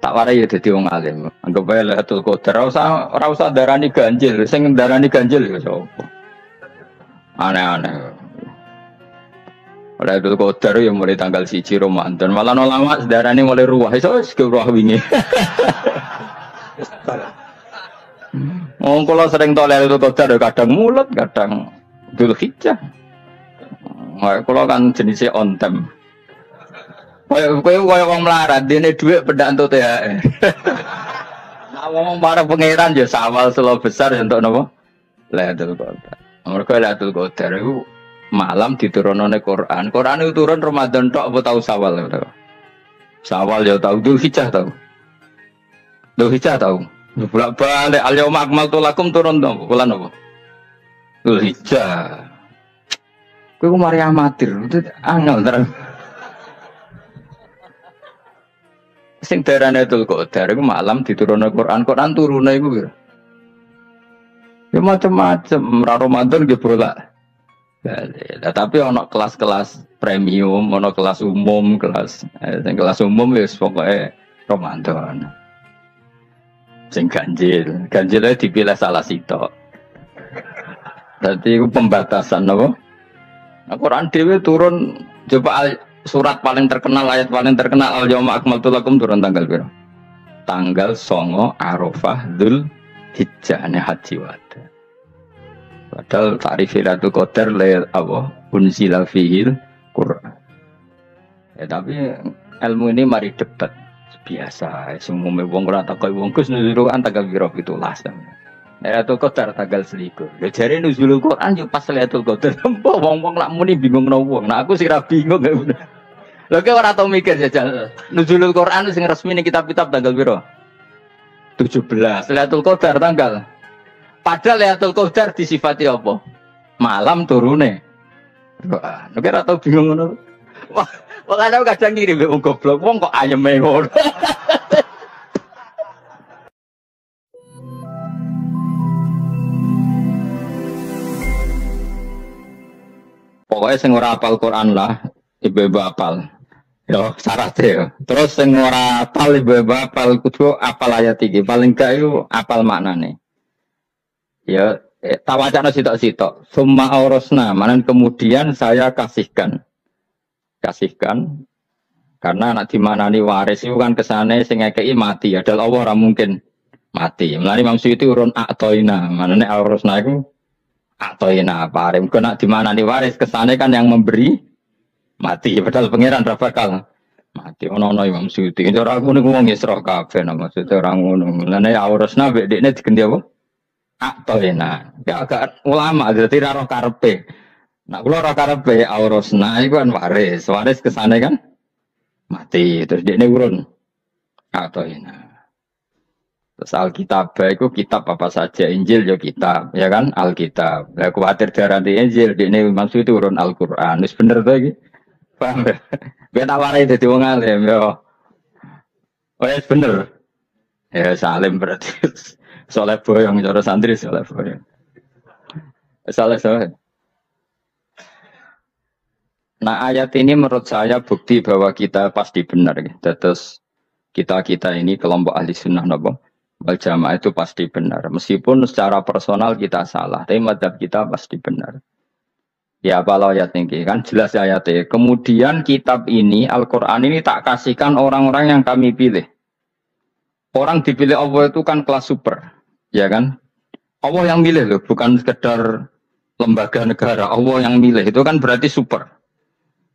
Tak warai ya dadi wong alim. Anggap bae Lailatul Qadar ora usah darani ganjil, sing darani ganjil ya sapa. Aneh-aneh. Lailatul Qadar ya mulai tanggal 1 Ramadan. Malah ulama darani mulai ruwah iso wis ruwah wingi. Wong kula sering to Lailatul Qadar kadang mulut, kadang Dzulhijjah. Kula kan jenisnya on time. Kowe wong melarat, dene dhuwit pendak entuk THR. Nah wong para pangeran ya sawal selo besar entuk napa? Lailatul Qadar. Mergo Lailatul Qadar iku malam diturunane Quran. Quran itu turun Ramadan tok apa tau Sawal. Sawal ya tau, Dzulhijjah tau. Dzulhijjah tau. Bolak-balik al-yauma akmaltu lakum turun to. Bulan apa? Dzulhijjah. Kowe mari amatir, angel terus. Sing darane Lailatul Qadar iku malam diturunne Quran. Quran turune iku piro? Ya macam-macam, Ramadan nggih bolak. Nah, tapi ono kelas-kelas premium, ono kelas umum, sing kelas umum wis pokoke Ramadan. Sing ganjil dipilih salah sitok. Dadi iku pembatasan napa? Nah, Quran dhewe turun coba surat paling terkenal, ayat paling terkenal al-yauma akmaltu lakum turun tanggal berapa? Tanggal 9 Arafah Dzulhijjah haji wada. Padahal ta'rif Lailatul Qadar lail apa unzila fihil Quran. Ya tapi ilmu ini mari debat biasa. Semua wong ora takoi wong Gus nuzul Quran tanggal berapa 17. Lailatul Qadar tanggal 21. Lha jare nuzul Quran yo pas Lailatul Qadar. Wong-wong lak muni bingung no wong. Nah aku sing ra bingung. Lha kok ora tau mikir jajal. Nuzul Quran sing resmi ning kitab-kitab tanggal piro? 17. Lailatul Qadar tanggal. Padahal Lailatul Qadar disifati apa? Malam turune. Nek ora tau bingung ngono. Wah, kadang ngirim wong goblok, wong kok ayeme ngono. Pokoknya sing ora apal Quran lah, ibu-ibu apal. Yo syaratnya yo. Terus sing ora apal ibu-ibu apal kudu apal ayat iki. Paling gak yo apal maknane. Ya tawacana sitok-sitok. Summa aurasna, manan kemudian saya kasihkan. Karena anak dimanani waris itu kan kesane sing ngekeki mati. Adalah Allah ora mungkin mati. Mulane Imam Suyuti urun atoina. Manane aurasna iku atoina paring kena di mana nih waris kesane kan yang memberi mati padahal pangeran ra bakal mati ono Imam Suyuti ora ngono wong Isra kabeh maksudnya ora ngono lane aurasna mbek dekne digendi apa atoina ya agak ulama dadi ra roh karepe nek kula ora karepe aurasna iku kan waris kesane kan mati terus dekne urun atoina. Terus Alkitab itu kitab apa saja, Injil ya kitab, ya kan Alkitab. Lah kuwatir darani Injil, dene maksud itu urun Al-Qur'an. Wis bener to iki. Paham ya? Ben awake dadi wong alim ya. Wis bener. Ya salim berarti. Soleh boyong cara santri soleh boyong. Saleh. Nah ayat ini menurut saya bukti bahwa kita pasti benar. Terus kita ini kelompok ahli sunnah napa? Wal jamaah itu pasti benar. Meskipun secara personal kita salah, tapi madzhab kita pasti benar. Ya kalau ayat ini kan jelas ayatnya. Kemudian kitab ini, Al-Quran ini tak kasihkan orang-orang yang kami pilih. Orang dipilih Allah itu kan kelas super. Ya kan? Allah yang milih loh, bukan sekedar lembaga negara. Allah yang milih, itu kan berarti super.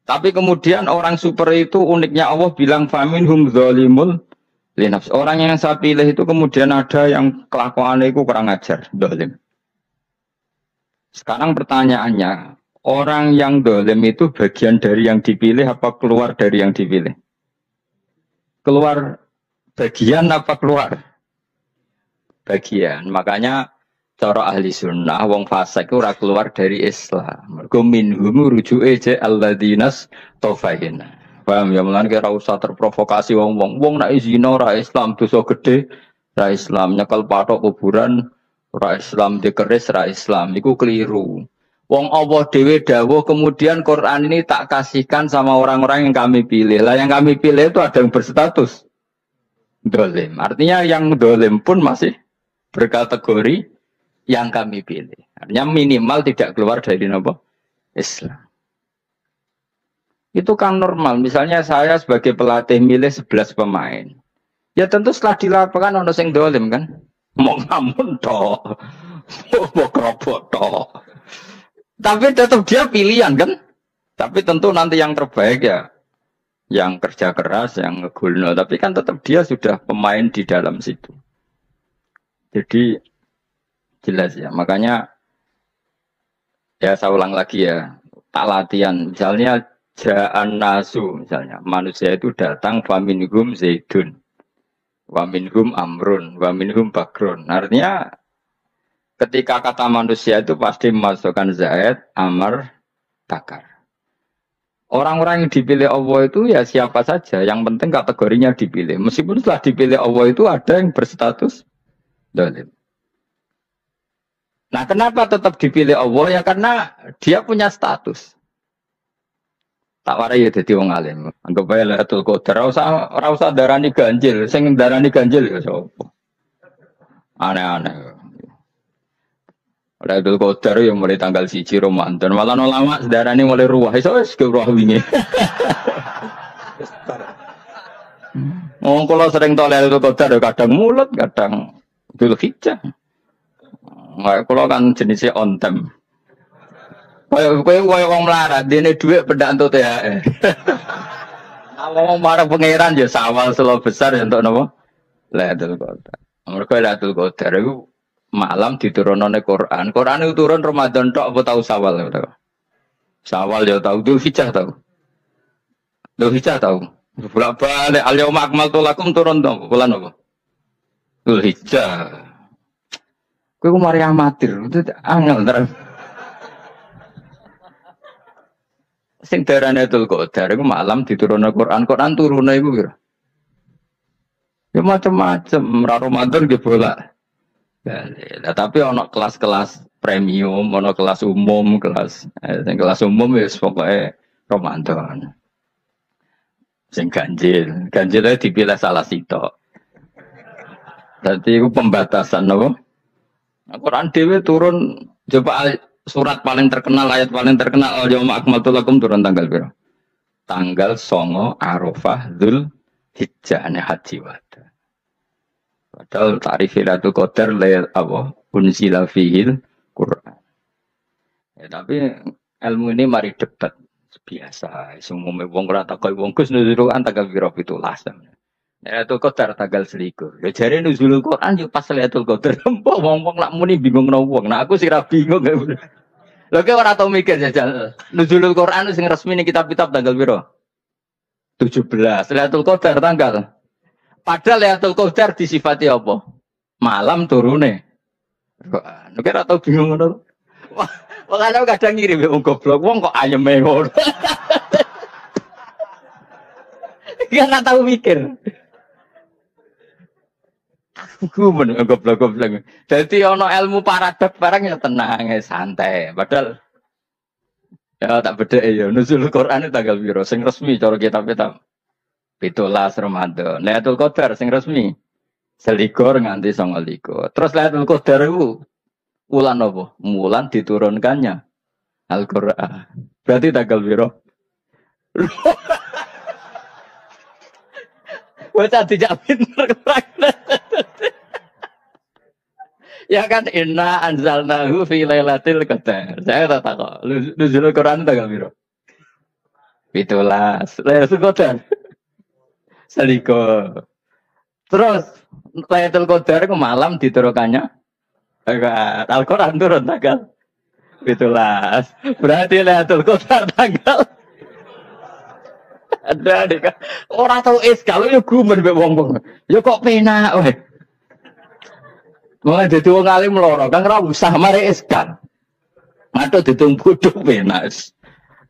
Tapi kemudian orang super itu uniknya Allah bilang faminhum zalimul linafs. Orang yang saya pilih itu kemudian ada yang kelakuannya itu kurang ajar, zalim. Sekarang pertanyaannya, orang yang zalim itu bagian dari yang dipilih apa keluar dari yang dipilih? Keluar bagian apa keluar? Bagian. Makanya cara ahli sunnah wong fasik ora keluar dari Islam. Mergo minhum rujuke je alladinas taufaina. Paham ya, mulane kira usah terprovokasi wong nek zina ora Islam dosa gede, ora Islam nyekel patok kuburan, ora Islam dikeris, ora Islam iku keliru. Wong Allah dhewe dawuh kemudian Quran ini tak kasihkan sama orang-orang yang kami pilih. Lah yang kami pilih itu ada yang berstatus dolim. Artinya yang dolim pun masih berkategori yang kami pilih. Artinya minimal tidak keluar dari apa? Islam. Itu kan normal. Misalnya saya sebagai pelatih milih 11 pemain. Ya tentu setelah di lapangan ono sing dolim kan. Mau ngamun toh. Mau kerobot toh. Tapi tetap dia pilihan kan. Tapi tentu nanti yang terbaik ya yang kerja keras, yang ngegulno. Tapi kan tetap dia sudah pemain di dalam situ. Jadi jelas ya. Makanya ya saya ulang lagi ya. Tak latihan. Misalnya Ja'an nasu misalnya. Manusia itu datang faminhum zaidun. Waminhum amrun. Waminhum bakrun. Artinya ketika kata manusia itu pasti memasukkan Zaid, Amr, Bakar. Orang-orang yang dipilih Allah itu ya siapa saja. Yang penting kategorinya dipilih. Meskipun setelah dipilih Allah itu ada yang berstatus dolim. Nah kenapa tetap dipilih Allah? Ya karena dia punya status. Tak warai ya jadi wong alim. Anggap aja Lailatul Qadar. Ora usah darani ganjil. Sing darani ganjil ya sapa? Aneh-aneh. Lailatul Qadar yang mulai tanggal 1 Ramadan. Malah ulama sedarane mulai ruwah. Iso wis ke ruwah wingi. Wong kula sering tok Lailatul Qadar kadang mulut, kadang Dzulhijjah. Nggak, kula kan jenisnya on time. Kowe wong melarat, dene dhuwit pendak entuk THR. Kalau marang pangeran ya sawal selo besar ya entuk napa? Lailatul Qadar. Mergo Lailatul Qadar iku malam diturunane Quran. Quran itu turun Ramadan tok apa tahu Sawal ya tahu. Sawal ya tahu, Dzulhijjah tahu. Dzulhijjah tahu. Bolak-balik al-yauma akmaltu lakum turun to bulan apa? Dzulhijjah. Kowe ku mari amatir, itu angel terus. Sing darane Lailatul Qadar iku malam diturunne Quran. Quran turune iku piro? Ya macam-macam, Ramadan ge bolak. Nah, tapi ono kelas-kelas premium, ono kelas umum, kelas umum wis pokoke Ramadan. Sing ganjil itu dipilih salah sitok. Dadi iku pembatasan napa? Al-Quran dhewe turun coba surat paling terkenal, ayat paling terkenal al-yauma akmaltu lakum turun tanggal piro? Tanggal 9 Arafah Dzulhijjah haji wada. Padahal ta'rif Lailatul Qadar apa unzila fihil Quran. Ya, tapi ilmu ini mari debat biasa. Semua wong ora takoi wong Gus nuzul Quran tanggal piro 17. Lailatul Qadar tanggal 21. Ya jare nuzulul Quran yo pas Lailatul Qadar. Mbok wong-wong lak muni bingung nang wong. Nah aku sira bingung. Lho kowe ora tau mikir jajal. Nuzulul Quran sing resmi ning kitab-kitab tanggal piro? 17. Lailatul Qadar tanggal. Padahal Lailatul Qadar disifati apa? Malam turune. Kok ora tau bingung ngono. Wah, makane kadang ngirim wong goblok wong kok ayeme ngono. Gak tahu mikir. Aku goblok-goblok. Jadi ono ilmu paradok barang ya tenang, ya santai. Padahal ya tak beda ya. Nuzul Quran itu tanggal piro? Sing resmi cara kitab-kitab 17 Ramadan. Lailatul Qadar sing resmi 21 nganti 29. Terus Lailatul Qadar itu wulan apa? Wulan diturunkannya Al-Qur'an. Berarti tanggal piro? Bocah dijak pinter. Ya kan inna anzalnahu fi lailatul qadar. Saya tak tahu. Nuzul Quran tanggal piro? 17. Lailatul Qadar. Seliko. Terus Lailatul Qadar ke malam diturunkannya Al-Quran turun tanggal 17. Berarti Lailatul Qadar tanggal ada deh kan. Orang tahu kalau ya gumen mbek wong-wong. Ya kok penak weh. Mulai dadi wong alim loro kan ora usah mari eskan. Matuk ditung bodho penak.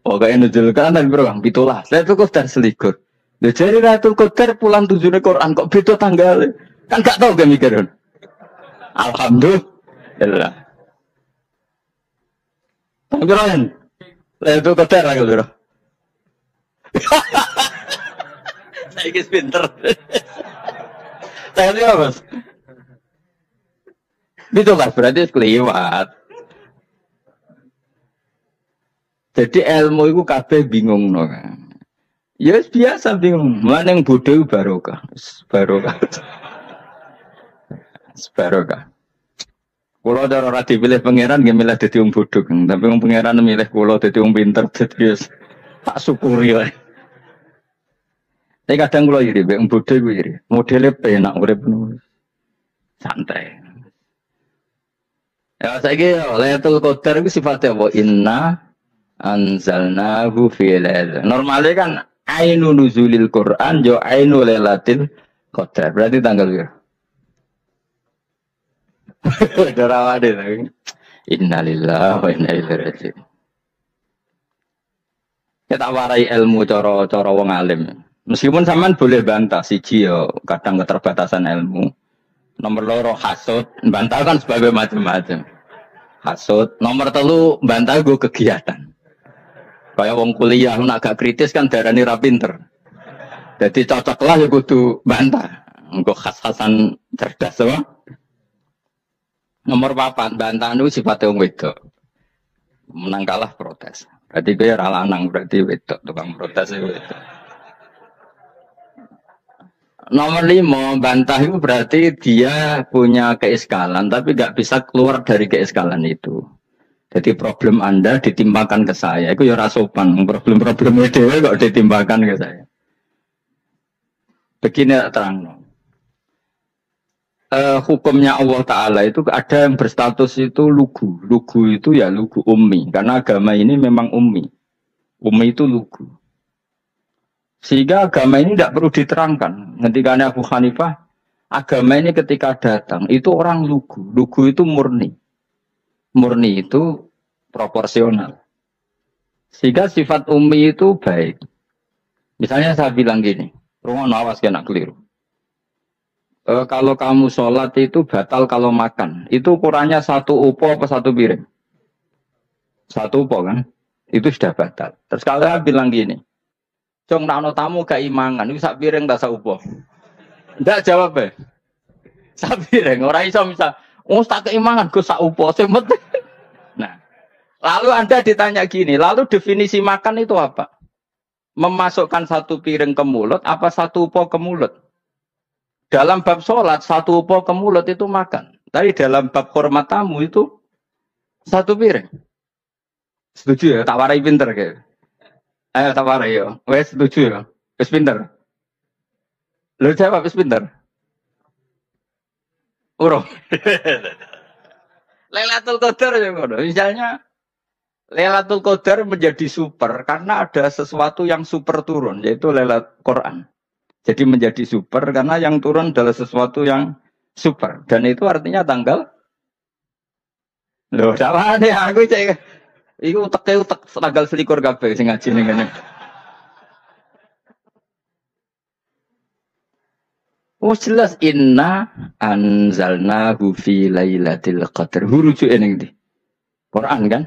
Pokoke nuzul kan piro Kang 17. Saya tuh Qadar selikur. Lha jare Lailatul Qadar pulang tujune Quran kok beda tanggal. Kan gak tau gak mikir. Alhamdulillah. Tanggalan. Lailatul Qadar aku lho. Saya pinter. Tadi apa? Itu kan berarti kelewat. Jadi ilmu itu kabeh bingung no kan. Ya biasa bingung. Mana yang bodoh barokah. Barokah. Barokah. Kalau ada orang dipilih pangeran, dia milih jadi orang bodoh. Tapi orang pangeran milih kalau jadi orang pinter, jadi tak syukuri lah. Tapi kadang kalau iri, orang bodoh gue iri. Modelnya penak, udah penuh santai. Ya saya kira Lailatul Qadar itu sifatnya apa? Inna anzalnahu fi lailatul. Normalnya kan ainu nuzulil Quran, jo ainu Lailatul Qadar. Berarti tanggal berapa? Darawa deh. Innalillahi wa inna ilaihi raji'un. Kita warai ilmu cara wong alim. Meskipun sampean boleh bantah siji yo kadang keterbatasan ilmu. Nomor loro hasud, bantah kan sebagai macam-macam. Hasud, nomor telu bantah gue kegiatan. Kayak wong kuliah nak gak kritis kan darani ra pinter. Jadi cocok lah ya kudu bantah. Engko khas-khasan cerdas apa? Nomor 4 bantah nu sifate wong wedok. Menang kalah protes. Berarti kowe ra lanang, berarti wedok tukang protes wedok. Nomor 5, bantah itu berarti dia punya keiskalan, tapi nggak bisa keluar dari keiskalan itu. Jadi problem Anda ditimpakan ke saya, itu ya rasopan. Problem-problem itu kok ditimpakan ke saya. Begini terang. Hukumnya Allah Ta'ala itu ada yang berstatus itu lugu. Lugu itu ya lugu ummi. Karena agama ini memang ummi. Ummi itu lugu. Sehingga agama ini tidak perlu diterangkan. Ketika Abu Hanifah, agama ini ketika datang, itu orang lugu. Lugu itu murni. Murni itu proporsional. Sehingga sifat ummi itu baik. Misalnya saya bilang gini, rumah awas kena keliru. Kalau kamu sholat itu batal kalau makan. Itu ukurannya 1 upo apa 1 piring? 1 upo kan? Itu sudah batal. Terus kalau saya bilang gini, Jong nak tamu keimangan, itu sak piring tak sak upo. Ndak jawab ya. Sak piring, orang iso misal, tak keimangan gue sak upo. Nah, lalu Anda ditanya gini, lalu definisi makan itu apa? Memasukkan 1 piring ke mulut, apa 1 upo ke mulut? Dalam bab sholat, 1 upo ke mulut itu makan. Tapi dalam bab hormat tamu itu 1 piring. Setuju ya? Tak warai pinter kayak. Ayo tak warai ya. Wes setuju ya? Wes pinter. Lu jawab wes pinter. Urung. Lailatul Qadar ya ngono. Misalnya Lailatul Qadar menjadi super karena ada sesuatu yang super turun, yaitu Lailatul Quran. Jadi menjadi super karena yang turun adalah sesuatu yang super. Dan itu artinya tanggal. Loh, sama deh aku cek. Iku utek tanggal 21 kabeh sing ngaji ning kene. Oh jelas inna anzalnahu fi lailatul qadar. Rujuke ning ndi? Quran kan?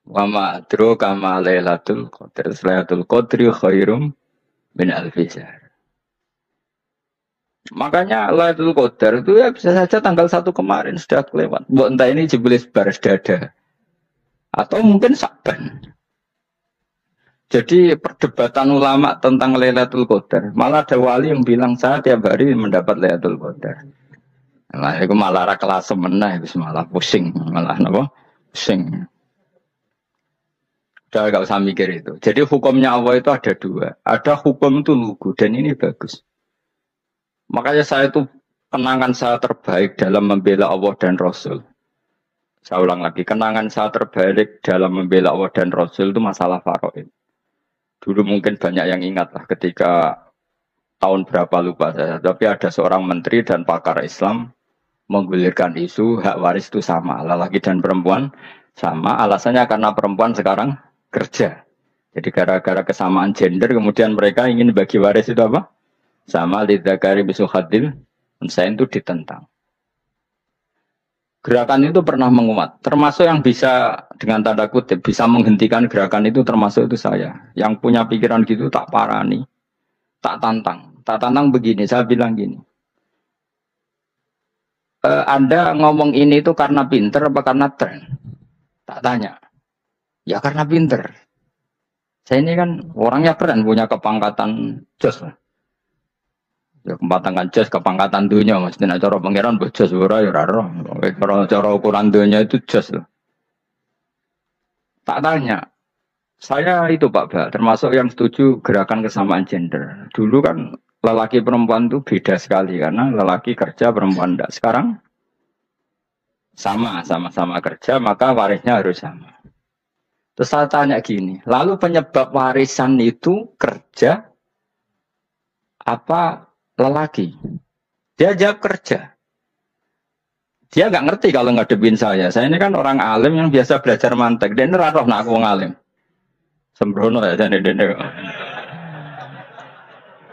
Wa ma adraka ma lailatul qadar. Lailatul qadri khairum min alfi syahr. Makanya Lailatul Qadar itu ya bisa saja tanggal 1 kemarin sudah kelewat. Mbok entah ini jebelis baris dada. Atau mungkin Sa'ban. Jadi perdebatan ulama tentang Lailatul Qadar. Malah ada wali yang bilang saya tiap hari mendapat Lailatul Qadar. Nah, itu malah ra kelas meneh wis malah pusing, malah napa? Pusing. Udah gak usah mikir itu. Jadi hukumnya Allah itu ada 2. Ada hukum itu lugu dan ini bagus. Makanya saya itu kenangan saya terbaik dalam membela Allah dan Rasul. Saya ulang lagi, kenangan saya terbaik dalam membela Allah dan Rasul itu masalah faraid. Dulu mungkin banyak yang ingat lah ketika tahun berapa lupa saya. Tapi ada seorang menteri dan pakar Islam menggulirkan isu hak waris itu sama. Lelaki dan perempuan sama. Alasannya karena perempuan sekarang kerja. Jadi gara-gara kesamaan gender kemudian mereka ingin bagi waris itu apa? Sama lidzakari bisul hadil. Saya itu ditentang. Gerakan itu pernah menguat, termasuk yang bisa dengan tanda kutip bisa menghentikan gerakan itu termasuk itu saya. Yang punya pikiran gitu tak parani, tak tantang begini. Saya bilang gini, Anda ngomong ini itu karena pinter apa karena tren? Tak tanya. Ya karena pinter. Saya ini kan orangnya keren, punya kepangkatan jos. Ya kepangkatan jos, kepangkatan dunia. Maksudnya cara pangeran jos ora ya ora. Cara ukuran dunia itu jos. Tak tanya. Saya itu Pak Ba, termasuk yang setuju gerakan kesamaan gender. Dulu kan lelaki perempuan itu beda sekali karena lelaki kerja perempuan tidak. Sekarang sama-sama kerja maka warisnya harus sama. Terus saya tanya gini, lalu penyebab warisan itu kerja apa lelaki? Dia jawab kerja. Dia nggak ngerti kalau ngadepin saya. Saya ini kan orang alim yang biasa belajar mantek. Dia nerah nak aku ngalim. Sembrono ya jadi dene.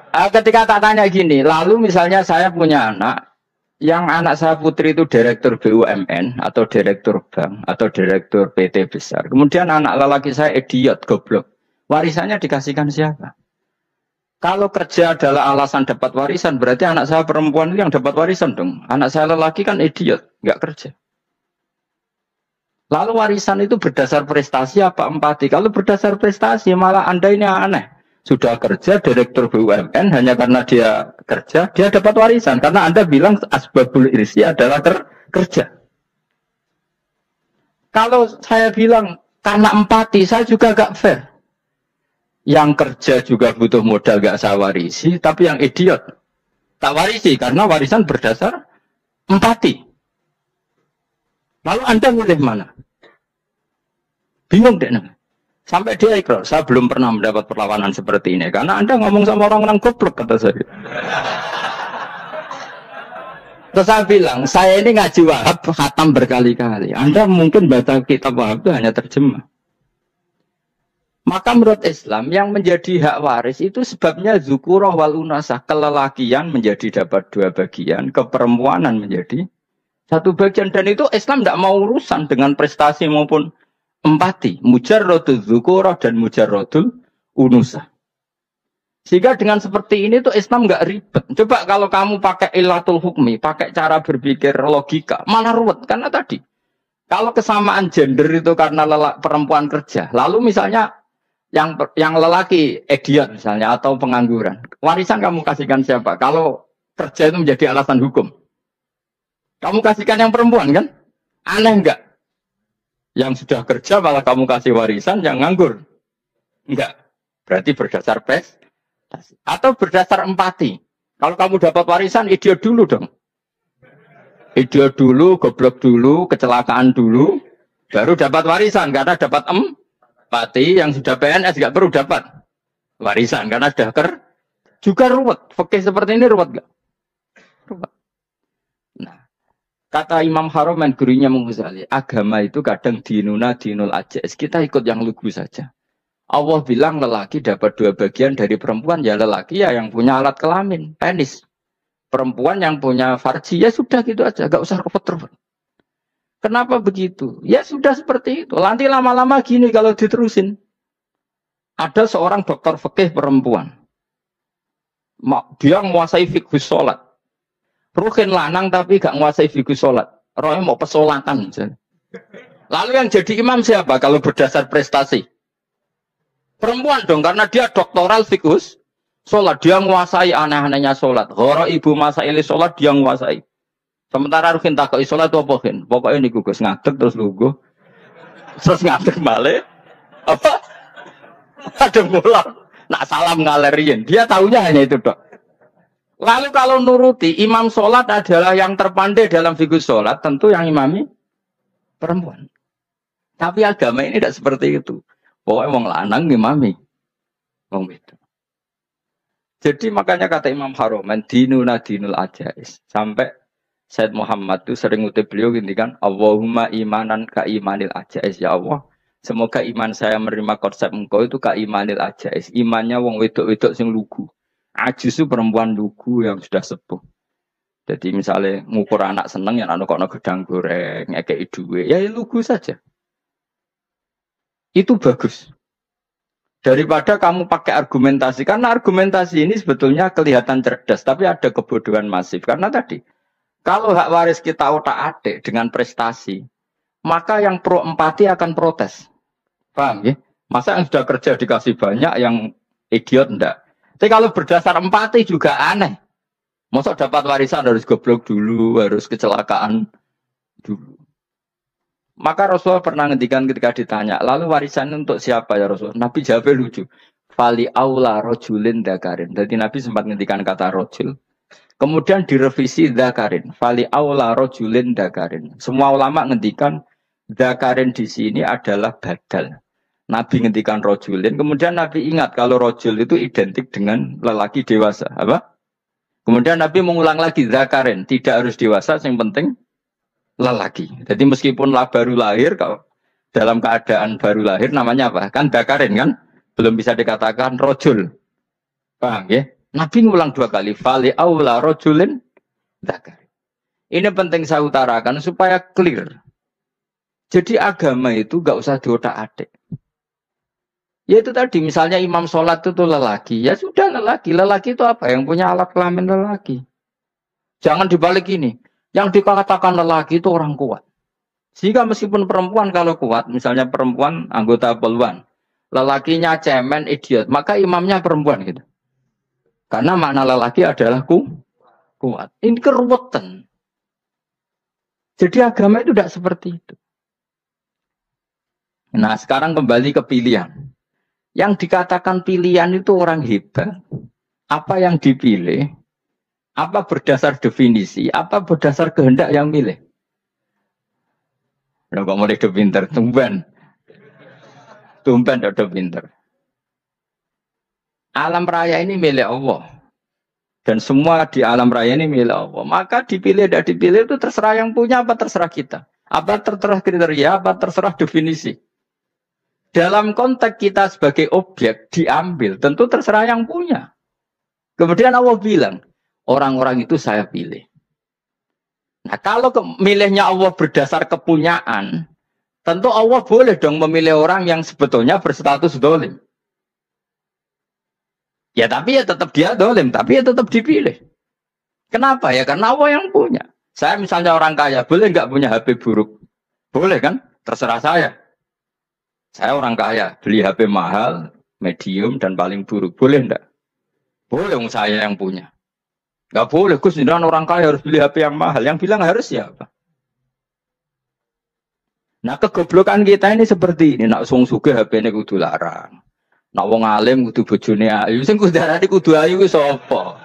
Ketika tak tanya gini, lalu misalnya saya punya anak, yang anak saya putri itu direktur BUMN atau direktur bank atau direktur PT besar. Kemudian anak lelaki saya idiot, goblok. Warisannya dikasihkan siapa? Kalau kerja adalah alasan dapat warisan, berarti anak saya perempuan itu yang dapat warisan dong. Anak saya lelaki kan idiot, nggak kerja. Lalu warisan itu berdasar prestasi apa empati? Kalau berdasar prestasi malah Anda ini aneh. Sudah kerja direktur BUMN hanya karena dia kerja, dia dapat warisan. Karena Anda bilang asbabul irsi adalah kerja. Kalau saya bilang karena empati, saya juga gak fair. Yang kerja juga butuh modal gak saya warisi, tapi yang idiot tak warisi karena warisan berdasar empati. Lalu Anda milih mana? Bingung deh. Sampai dia ikrar, saya belum pernah mendapat perlawanan seperti ini. Karena Anda ngomong sama orang-orang goblok, kata saya. Terus saya bilang, saya ini ngaji Wahab, khatam berkali-kali. Anda mungkin baca kitab Wahab itu hanya terjemah. Maka menurut Islam, yang menjadi hak waris itu sebabnya zukurah wal unasah. Kelelakian menjadi dapat 2 bagian, keperempuanan menjadi 1 bagian. Dan itu Islam tidak mau urusan dengan prestasi maupun empati, mujarrodul zukurah dan mujarrodul unusah. Sehingga dengan seperti ini tuh Islam nggak ribet. Coba kalau kamu pakai ilatul hukmi, pakai cara berpikir logika, malah ruwet. Karena tadi, kalau kesamaan gender itu karena perempuan kerja, lalu misalnya yang lelaki idiot misalnya atau pengangguran, warisan kamu kasihkan siapa? Kalau kerja itu menjadi alasan hukum, kamu kasihkan yang perempuan kan? Aneh nggak? Yang sudah kerja malah kamu kasih warisan yang nganggur. Enggak. Berarti berdasar prestasi. Atau berdasar empati. Kalau kamu dapat warisan, idiot dulu dong. Idiot dulu, goblok dulu, kecelakaan dulu. Baru dapat warisan. Karena dapat empati. Yang sudah PNS enggak perlu dapat warisan. Karena sudah juga ruwet. Fikih seperti ini ruwet enggak? Ruwet. Kata Imam Haromen gurunya Ghazali, agama itu kadang dinuna dinul ajais. Kita ikut yang lugu saja. Allah bilang lelaki dapat 2 bagian dari perempuan. Ya lelaki ya yang punya alat kelamin, penis. Perempuan yang punya farji, ya sudah gitu aja. Gak usah repot-repot. Kenapa begitu? Ya sudah seperti itu. Nanti lama-lama gini kalau diterusin. Ada seorang dokter fikih perempuan. Dia menguasai fikih sholat. Ruhin lanang tapi gak nguasai fikih sholat. Rohnya mau pesolatan. Lalu yang jadi imam siapa kalau berdasar prestasi? Perempuan dong, karena dia doktoral fikih sholat. Dia nguasai aneh-anehnya sholat. Horo ibu masaili sholat dia nguasai. Sementara Ruhin takoi sholat itu apa? Pokoknya ini gugus ngadeg terus lugu. Terus ngadeg balik. Apa? Ada mulang. Nak salam ngalerin. Dia tahunya hanya itu dok. Lalu kalau nuruti imam sholat adalah yang terpandai dalam fikih sholat, tentu yang imami perempuan. Tapi agama ini tidak seperti itu. Pokoknya wong lanang imami. Wong itu. Jadi makanya kata Imam Haromen, dinuna dinul ajais. Sampai Said Muhammad itu sering ngutip beliau gini kan, Allahumma imanan ka imanil ajais. Ya Allah, semoga iman saya menerima konsep engkau itu ka imanil ajais. Imannya wong wedok-wedok sing lugu. Ajis itu perempuan lugu yang sudah sepuh. Jadi misalnya ngukur anak seneng ya anak kok gedang goreng, ngekei duwe, ya lugu saja. Itu bagus. Daripada kamu pakai argumentasi, karena argumentasi ini sebetulnya kelihatan cerdas, tapi ada kebodohan masif. Karena tadi, Kalau hak waris kita otak-atik dengan prestasi, maka yang pro empati akan protes. Paham ya? Masa yang sudah kerja dikasih banyak, yang idiot enggak? Tapi kalau berdasar empati juga aneh. Masa dapat warisan harus goblok dulu, harus kecelakaan dulu. Maka Rasulullah pernah ngendikan ketika ditanya, lalu warisan untuk siapa ya Rasulullah? Nabi jawabnya lucu. Fali aula rojulin dakarin. Jadi Nabi sempat ngendikan kata rojul. Kemudian direvisi dakarin. Fali aula rojulin dakarin. Semua ulama ngendikan dakarin di sini adalah badal. Nabi ngendikan rojulin. Kemudian Nabi ingat kalau rojul itu identik dengan lelaki dewasa. Apa? Kemudian Nabi mengulang lagi dakarin. Tidak harus dewasa, yang penting lelaki. Jadi meskipun baru lahir, kalau dalam keadaan baru lahir namanya apa? Kan dakarin kan? Belum bisa dikatakan rojul. Paham ya? Nabi ngulang 2 kali. Fali aula rojulin dakarin. Ini penting saya utarakan supaya clear. Jadi agama itu gak usah diotak-atik. Ya itu tadi, misalnya imam sholat itu lelaki. Ya sudah lelaki. Lelaki itu apa? Yang punya alat kelamin lelaki. Jangan dibalik ini. Yang dikatakan lelaki itu orang kuat. Sehingga meskipun perempuan kalau kuat, misalnya perempuan anggota poluan, lelakinya cemen, idiot, maka imamnya perempuan gitu. Karena makna lelaki adalah kuat. Ini keruwetan. Jadi agama itu tidak seperti itu. Nah sekarang kembali ke pilihan. Yang dikatakan pilihan itu orang hebat. Apa yang dipilih? Apa berdasar definisi? Apa berdasar kehendak yang milih? Nah, kok mulai udah pinter, tumben udah pinter. Alam raya ini milik Allah. Dan semua di alam raya ini milik Allah. Maka dipilih dan dipilih itu terserah yang punya apa terserah kita. Apa terserah kriteria, apa terserah definisi. Dalam konteks kita sebagai objek diambil, tentu terserah yang punya. Kemudian Allah bilang, orang-orang itu saya pilih. Nah kalau milihnya Allah berdasar kepunyaan, tentu Allah boleh dong memilih orang yang sebetulnya berstatus dolim. Ya tapi ya tetap dia dolim, tapi ya tetap dipilih. Kenapa ya? Karena Allah yang punya. Saya misalnya orang kaya, boleh nggak punya HP buruk? Boleh kan? Terserah saya. Saya orang kaya, beli HP mahal, medium, dan paling buruk. Boleh enggak? Boleh, saya yang punya. Enggak boleh, Gus, orang kaya harus beli HP yang mahal. Yang bilang harus siapa? Nah, kegoblokan kita ini seperti ini. Nak sung suge HP ini kudu larang. Nak wong alim kudu bojone ayu. Sing kudu darani kudu ayu ku sapa?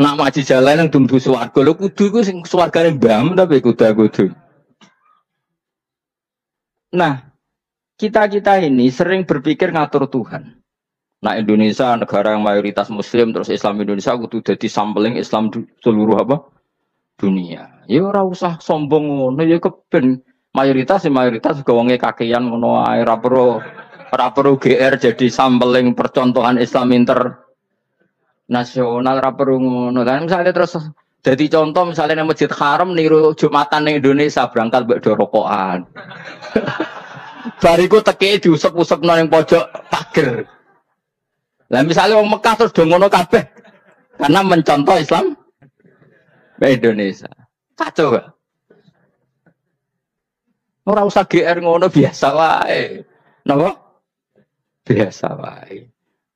Nak maji jalan yang tumbuh swarga. Lho kudu ku sing swargane mbam tapi kudu. Nah, kita ini sering berpikir ngatur Tuhan. Nah Indonesia negara yang mayoritas Muslim terus Islam Indonesia kudu dadi sampling Islam seluruh apa dunia. Ya ora usah sombong ngono ya keben mayoritas juga wonge kakean ngono ae ora perlu GR jadi sampling percontohan Islam internasional ora perlu ngono. Dan misalnya terus jadi contoh misalnya nang Masjid Haram niru Jumatan ning Indonesia berangkat mbek do rokokan. Bariku teke diusep-usep nang pojok pager. Lah misalnya wong Mekah terus do ngono kabeh karena mencontoh Islam Indonesia. Kacau gak? Ora usah GR ngono biasa wae. Napa? Biasa wae.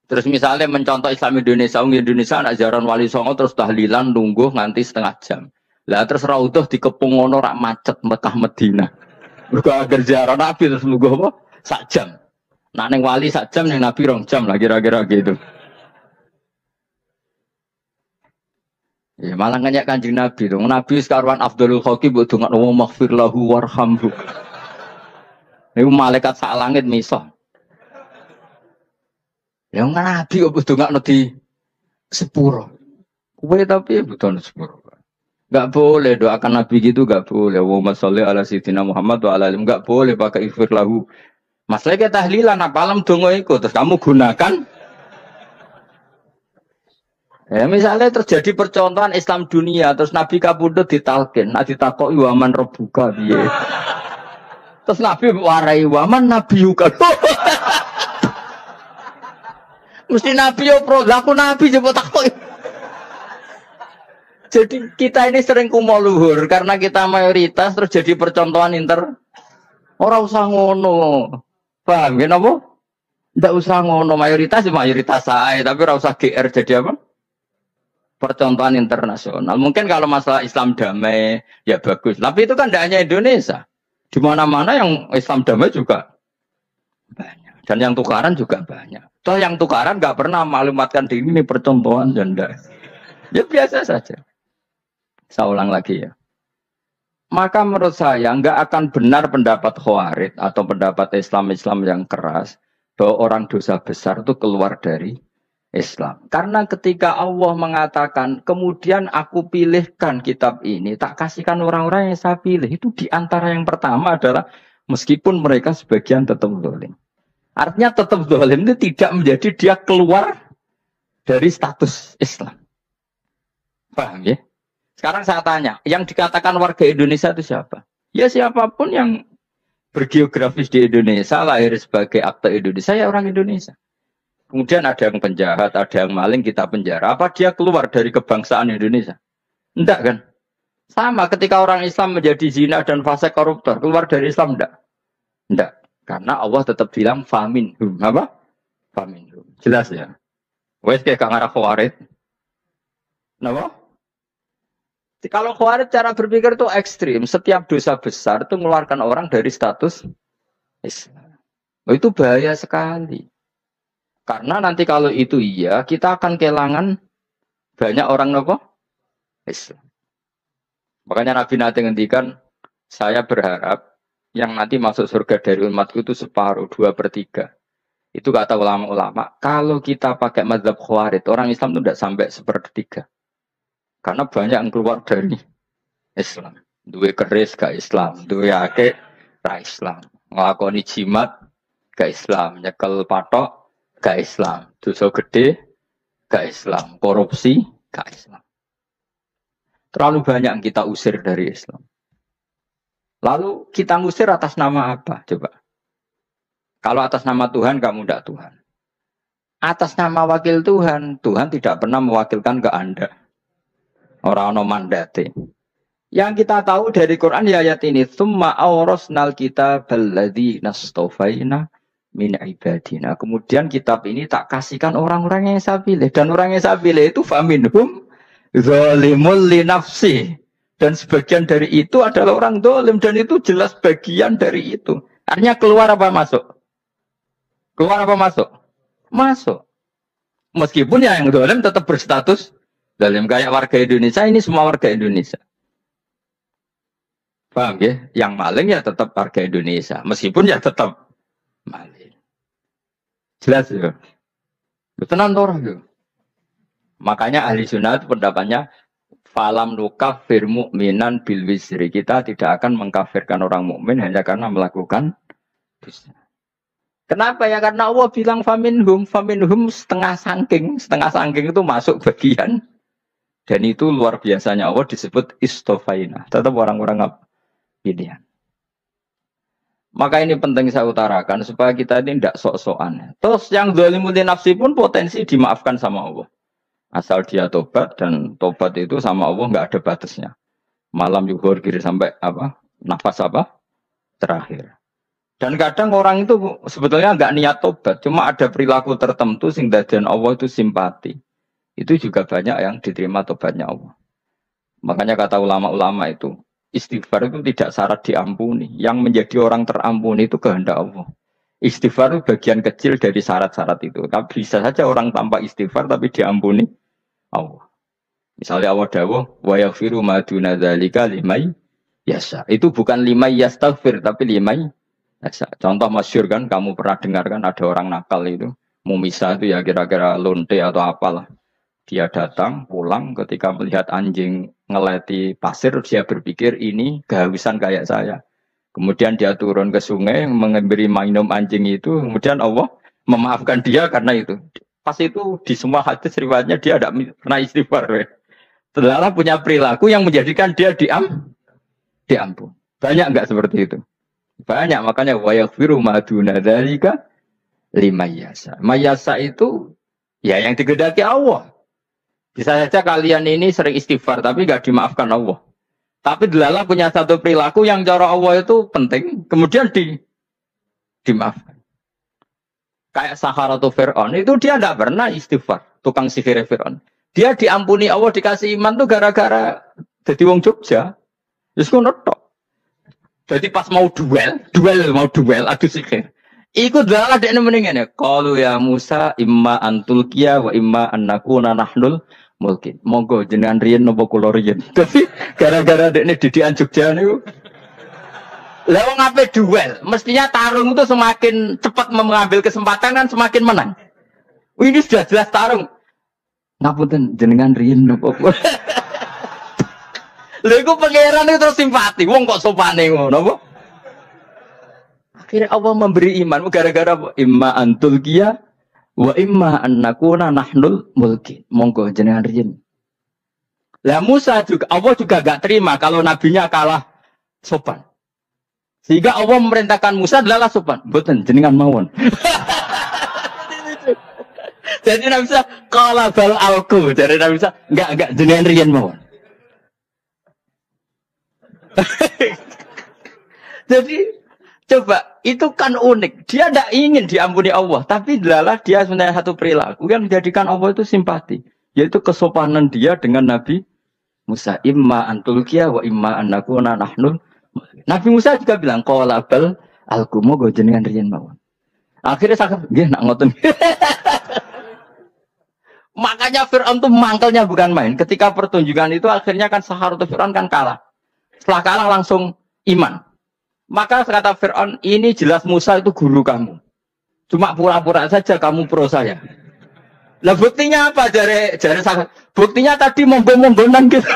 Terus misalnya mencontoh Islam Indonesia, wong Indonesia anak jaran Wali Songo terus tahlilan nunggu nganti setengah jam. Lah terus raudhah dikepung ngono rak macet Mekah Madinah. Mergo agar ziarah Nabi terus lungguh apa? Sak jam. Nak ning wali sak jam ning Nabi 2 jam lah kira-kira gitu. Ya malah nganyak Kanjeng Nabi dong. Nabi sekarwan Afdhalul Khalqi mbok dongakno wa maghfir lahu warhamhu. Niku malaikat sak langit miso. Ya Nabi kok dongakno di sepuro. Kowe tapi butuh sepuro. Enggak boleh doakan Nabi gitu, enggak boleh. Allahumma sholli ala sayyidina Muhammad wa ala alihi. Enggak boleh pakai ighfir lahu. Masalah kita tahlilan apa alam dongo iku terus kamu gunakan. Ya misalnya terjadi percontohan Islam dunia terus Nabi kapundhut ditalkin, nek ditakoki waman rebuka piye. Terus Nabi warai waman nabiyuka. Mesti Nabi yo pro, aku Nabi coba takoki. Jadi kita ini sering kumo luhur karena kita mayoritas terus jadi percontohan inter. Ora usah ngono. Paham ya napa? Ndak usah ngono mayoritas ya mayoritas saya, tapi ora usah GR jadi apa? Percontohan internasional. Mungkin kalau masalah Islam damai ya bagus. Tapi itu kan tidak hanya Indonesia. Di mana-mana yang Islam damai juga banyak. Dan yang tukaran juga banyak. Toh yang tukaran nggak pernah maklumatkan diri ini percontohan dan enggak. Ya biasa saja. Saya ulang lagi ya. Maka menurut saya nggak akan benar pendapat Khawarij atau pendapat Islam-Islam yang keras bahwa orang dosa besar itu keluar dari Islam. Karena ketika Allah mengatakan, kemudian aku pilihkan kitab ini, tak kasihkan orang-orang yang saya pilih. Itu diantara yang pertama adalah, meskipun mereka sebagian tetap zalim. Artinya tetap zalim itu tidak menjadi dia keluar dari status Islam. Paham ya? Sekarang saya tanya, yang dikatakan warga Indonesia itu siapa? Ya siapapun yang bergeografis di Indonesia, lahir sebagai akte Indonesia, ya orang Indonesia. Kemudian ada yang penjahat, ada yang maling, kita penjara. Apa dia keluar dari kebangsaan Indonesia? Enggak kan? Sama ketika orang Islam menjadi zina dan fase koruptor, keluar dari Islam enggak? Enggak. Karena Allah tetap bilang faminhum. Apa? Faminhum. Jelas ya? Wes kayak ngarah Khawarij. Kenapa? Kalau Khawarij cara berpikir itu ekstrim. Setiap dosa besar itu mengeluarkan orang dari status Islam. Itu bahaya sekali. Karena nanti kalau itu iya, kita akan kehilangan banyak orang nopo Islam. Makanya Nabi nanti ngendikan, saya berharap yang nanti masuk surga dari umatku itu separuh, 2/3. Itu kata ulama-ulama. Kalau kita pakai mazhab Khawarij, orang Islam itu tidak sampai 1/3. Karena banyak yang keluar dari Islam. Dua keris ke Islam, dua akeh ke Islam. Ngelakoni jimat ke Islam, nyekel patok ke Islam, dosa gede ke Islam, korupsi ke Islam. Terlalu banyak yang kita usir dari Islam. Lalu kita ngusir atas nama apa? Coba. Kalau atas nama Tuhan, kamu tidak Tuhan. Atas nama wakil Tuhan, Tuhan tidak pernah mewakilkan ke Anda. Orang-orang mandate. Yang kita tahu dari Quran di ayat ini, Tsumma awrasnal kitabal ladzi nastofaina min ibadina. Kemudian kitab ini tak kasihkan orang-orang yang saya pilih. Dan orang yang saya pilih itu faminhum zalimul li nafsi. Dan sebagian dari itu adalah orang zalim. Dan itu jelas bagian dari itu. Artinya keluar apa masuk? Keluar apa masuk? Masuk. Meskipun yang zalim tetap berstatus zalim. Kayak warga Indonesia, ini semua warga Indonesia. Paham ya? Yang maling ya tetap warga Indonesia. Meskipun ya tetap maling. Jelas ya? Tenang orang ya. Makanya ahli sunnah itu pendapatnya falam nukafir mu'minan bil wisri. Kita tidak akan mengkafirkan orang mukmin hanya karena melakukan dosa. Kenapa ya? Karena Allah bilang faminhum setengah sangking itu masuk bagian. Dan itu luar biasanya Allah disebut istofaina. Tetap orang-orang pilihan. Maka ini penting saya utarakan supaya kita ini tidak sok-sokan. Terus yang zalimun li nafsi pun potensi dimaafkan sama Allah. Asal dia tobat, dan tobat itu sama Allah nggak ada batasnya. Malam yuhur kiri sampai apa? Nafas apa? Terakhir. Dan kadang orang itu sebetulnya nggak niat tobat, cuma ada perilaku tertentu sehingga dan Allah itu simpati. Itu juga banyak yang diterima tobatnya Allah. Makanya kata ulama-ulama itu, istighfar itu tidak syarat diampuni. Yang menjadi orang terampuni itu kehendak Allah. Istighfar itu bagian kecil dari syarat-syarat itu. Tapi bisa saja orang tanpa istighfar tapi diampuni Allah. Misalnya Allah dawuh, wa yaghfiru ma duna dzalika liman yasha. Itu bukan liman yastaghfir tapi liman yasha. Contoh masyhur kan, kamu pernah dengar kan ada orang nakal itu, Mumisa itu ya kira-kira lonte atau apalah. Dia datang, pulang, ketika melihat anjing ngeleti pasir, dia berpikir ini kehausan kayak saya. Kemudian dia turun ke sungai, memberi minum anjing itu, kemudian Allah memaafkan dia karena itu. Pas itu di semua hadis riwayatnya dia tidak pernah istighfar. Setelah punya perilaku yang menjadikan dia diampun. Banyak enggak seperti itu? Banyak, makanya wa yaghfiru ma duna dzalika liman yasha. Mayasa itu ya yang digedaki Allah. Bisa saja kalian ini sering istighfar tapi nggak dimaafkan Allah. Tapi delala punya satu perilaku yang cara Allah itu penting, kemudian dimaafkan. Kayak Saharatu Fir'aun, itu dia tidak pernah istighfar, tukang sihir Fir'aun. Dia diampuni Allah, dikasih iman tuh gara-gara jadi wong Jogja. Terus ngono tok. Jadi pas mau duel adu sihir. Iku delala dekne mendingan ya. Qalu ya Musa imma antulkiya wa imma annakuna nahnul mulkin. Monggo jenengan riyen napa kula riyen. Dadi gara-gara dekne didikan Jogja niku. Lah wong ape duel, mestinya tarung itu semakin cepat mengambil kesempatan kan semakin menang. Ini sudah jelas tarung. Ngapunten jenengan riyen napa kula. Lha iku pangeran itu terus simpati. Wong kok sopane ngono apa? Akhirnya Allah memberi iman gara-gara imma antulkiya wa imma annakuna nahnul mulkin. Monggo jenengan riyen. Lah Musa juga Allah juga gak terima kalau nabinya kalah sopan. Sehingga Allah memerintahkan Musa adalah sopan. Mboten jenengan mawon. Jadi Nabi Musa qala bal alku. Jadi Nabi Musa enggak jenengan riyen mawon. Jadi coba itu kan unik. Dia tidak ingin diampuni Allah, tapi adalah dia sebenarnya satu perilaku yang menjadikan Allah itu simpati, yaitu kesopanan dia dengan Nabi Musa. Imma antulkiya wa imma annakuna nahnul. Nabi Musa juga bilang qala bal alku moga jenengan riyen mawon. Akhirnya saya nggih nak ngoten. Makanya Fir'aun itu mangkelnya bukan main. Ketika pertunjukan itu akhirnya kan Saharatu Fir'aun kan kalah. Setelah kalah langsung iman. Maka kata Fir'aun, ini jelas Musa itu guru kamu. Cuma pura-pura saja kamu pro saya. Lah buktinya apa? Jare saya. Buktinya tadi monggo-monggonan gitu.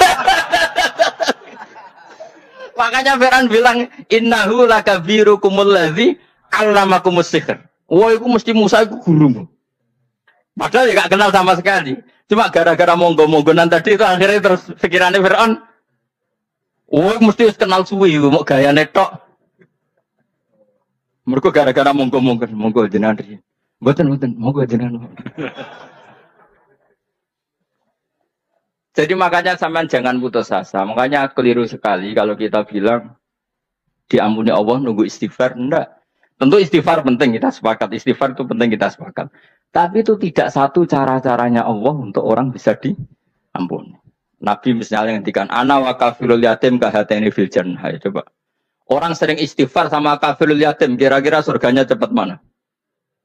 Makanya Fir'aun bilang, innahu lakabirukumul ladzi 'allamakumus sihr. Wah, itu mesti Musa itu gurumu. Padahal ya gak kenal sama sekali. Cuma gara-gara monggo-monggonan tadi itu akhirnya terus pikirannya Fir'aun, oh, mesti kenal suwi, mau gaya netok. Mereka gara-gara monggo jenengan riyen. Mboten, monggo jenengan. Jadi makanya sampean jangan putus asa. Makanya keliru sekali kalau kita bilang diampuni Allah nunggu istighfar. Enggak. Tentu istighfar penting, kita sepakat. Istighfar itu penting, kita sepakat. Tapi itu tidak satu cara-caranya Allah untuk orang bisa diampuni. Nabi misalnya ngendikan ana wa kafirul yatim kahateni fil jannah. Coba. Orang sering istighfar sama kafirul yatim, kira-kira surganya cepat mana?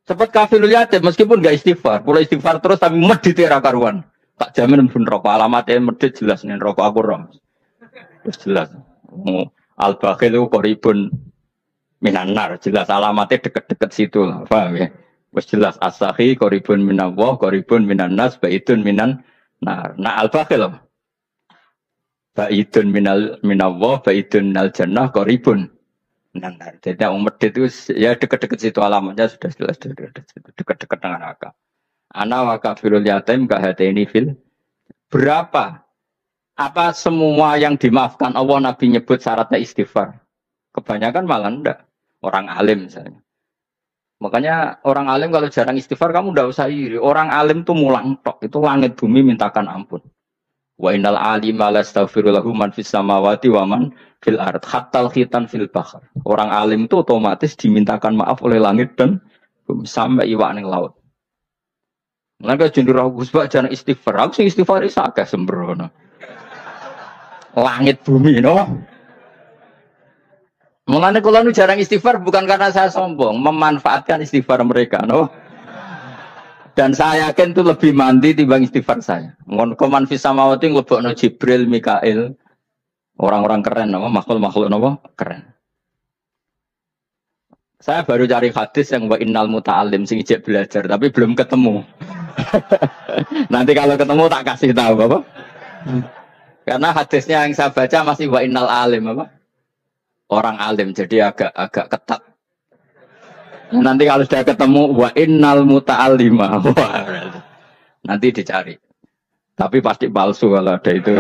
Cepat kafirul yatim meskipun enggak istighfar, pula istighfar terus tapi medit era karuan. Tak jamin pun rokok alamatnya medit jelas nih rokok aku roh. Terus jelas. Al-Bakhil itu koribun minanar, jelas alamatnya deket-deket situ lah, paham ya? Wes jelas as-sahi koribun minallah, koribun minanas, baitun minan nar. Nah al-Bakhil baitun minallah, baitun minal jannah, koribun minan. Jadi yang medit itu ya deket-deket situ alamatnya sudah jelas deket-deket dengan akal. Ana wa kafirul yatim kahateni fil. Berapa? Apa semua yang dimaafkan Allah Nabi nyebut syaratnya istighfar? Kebanyakan malah enggak. Orang alim misalnya. Makanya orang alim kalau jarang istighfar kamu enggak usah iri. Orang alim tuh mulang tok. Itu langit bumi mintakan ampun. Wa innal alima lastaghfirulahu man fis samawati wa man fil ard hatta khitan fil bahr. Orang alim itu otomatis dimintakan maaf oleh langit dan bumi sampai iwak ning laut. Maka jendur aku sebab jangan istighfar. Aku sing istighfar iki akeh sembrono. Langit bumi no. Mulane kula nu jarang istighfar bukan karena saya sombong, memanfaatkan istighfar mereka no. Dan saya yakin itu lebih mandi timbang istighfar saya. Ngon koman fis samawati nglebokno Jibril, Mikail. Orang-orang keren no, makhluk-makhluk no, keren. Saya baru cari hadis yang wa innal muta'allim sing ijek belajar tapi belum ketemu. Nanti kalau ketemu tak kasih tahu apa? Karena hadisnya yang saya baca masih wa innal alim apa? Orang alim jadi agak ketat. Nanti kalau sudah ketemu wa innal muta'allima. Nanti dicari. Tapi pasti palsu kalau ada itu.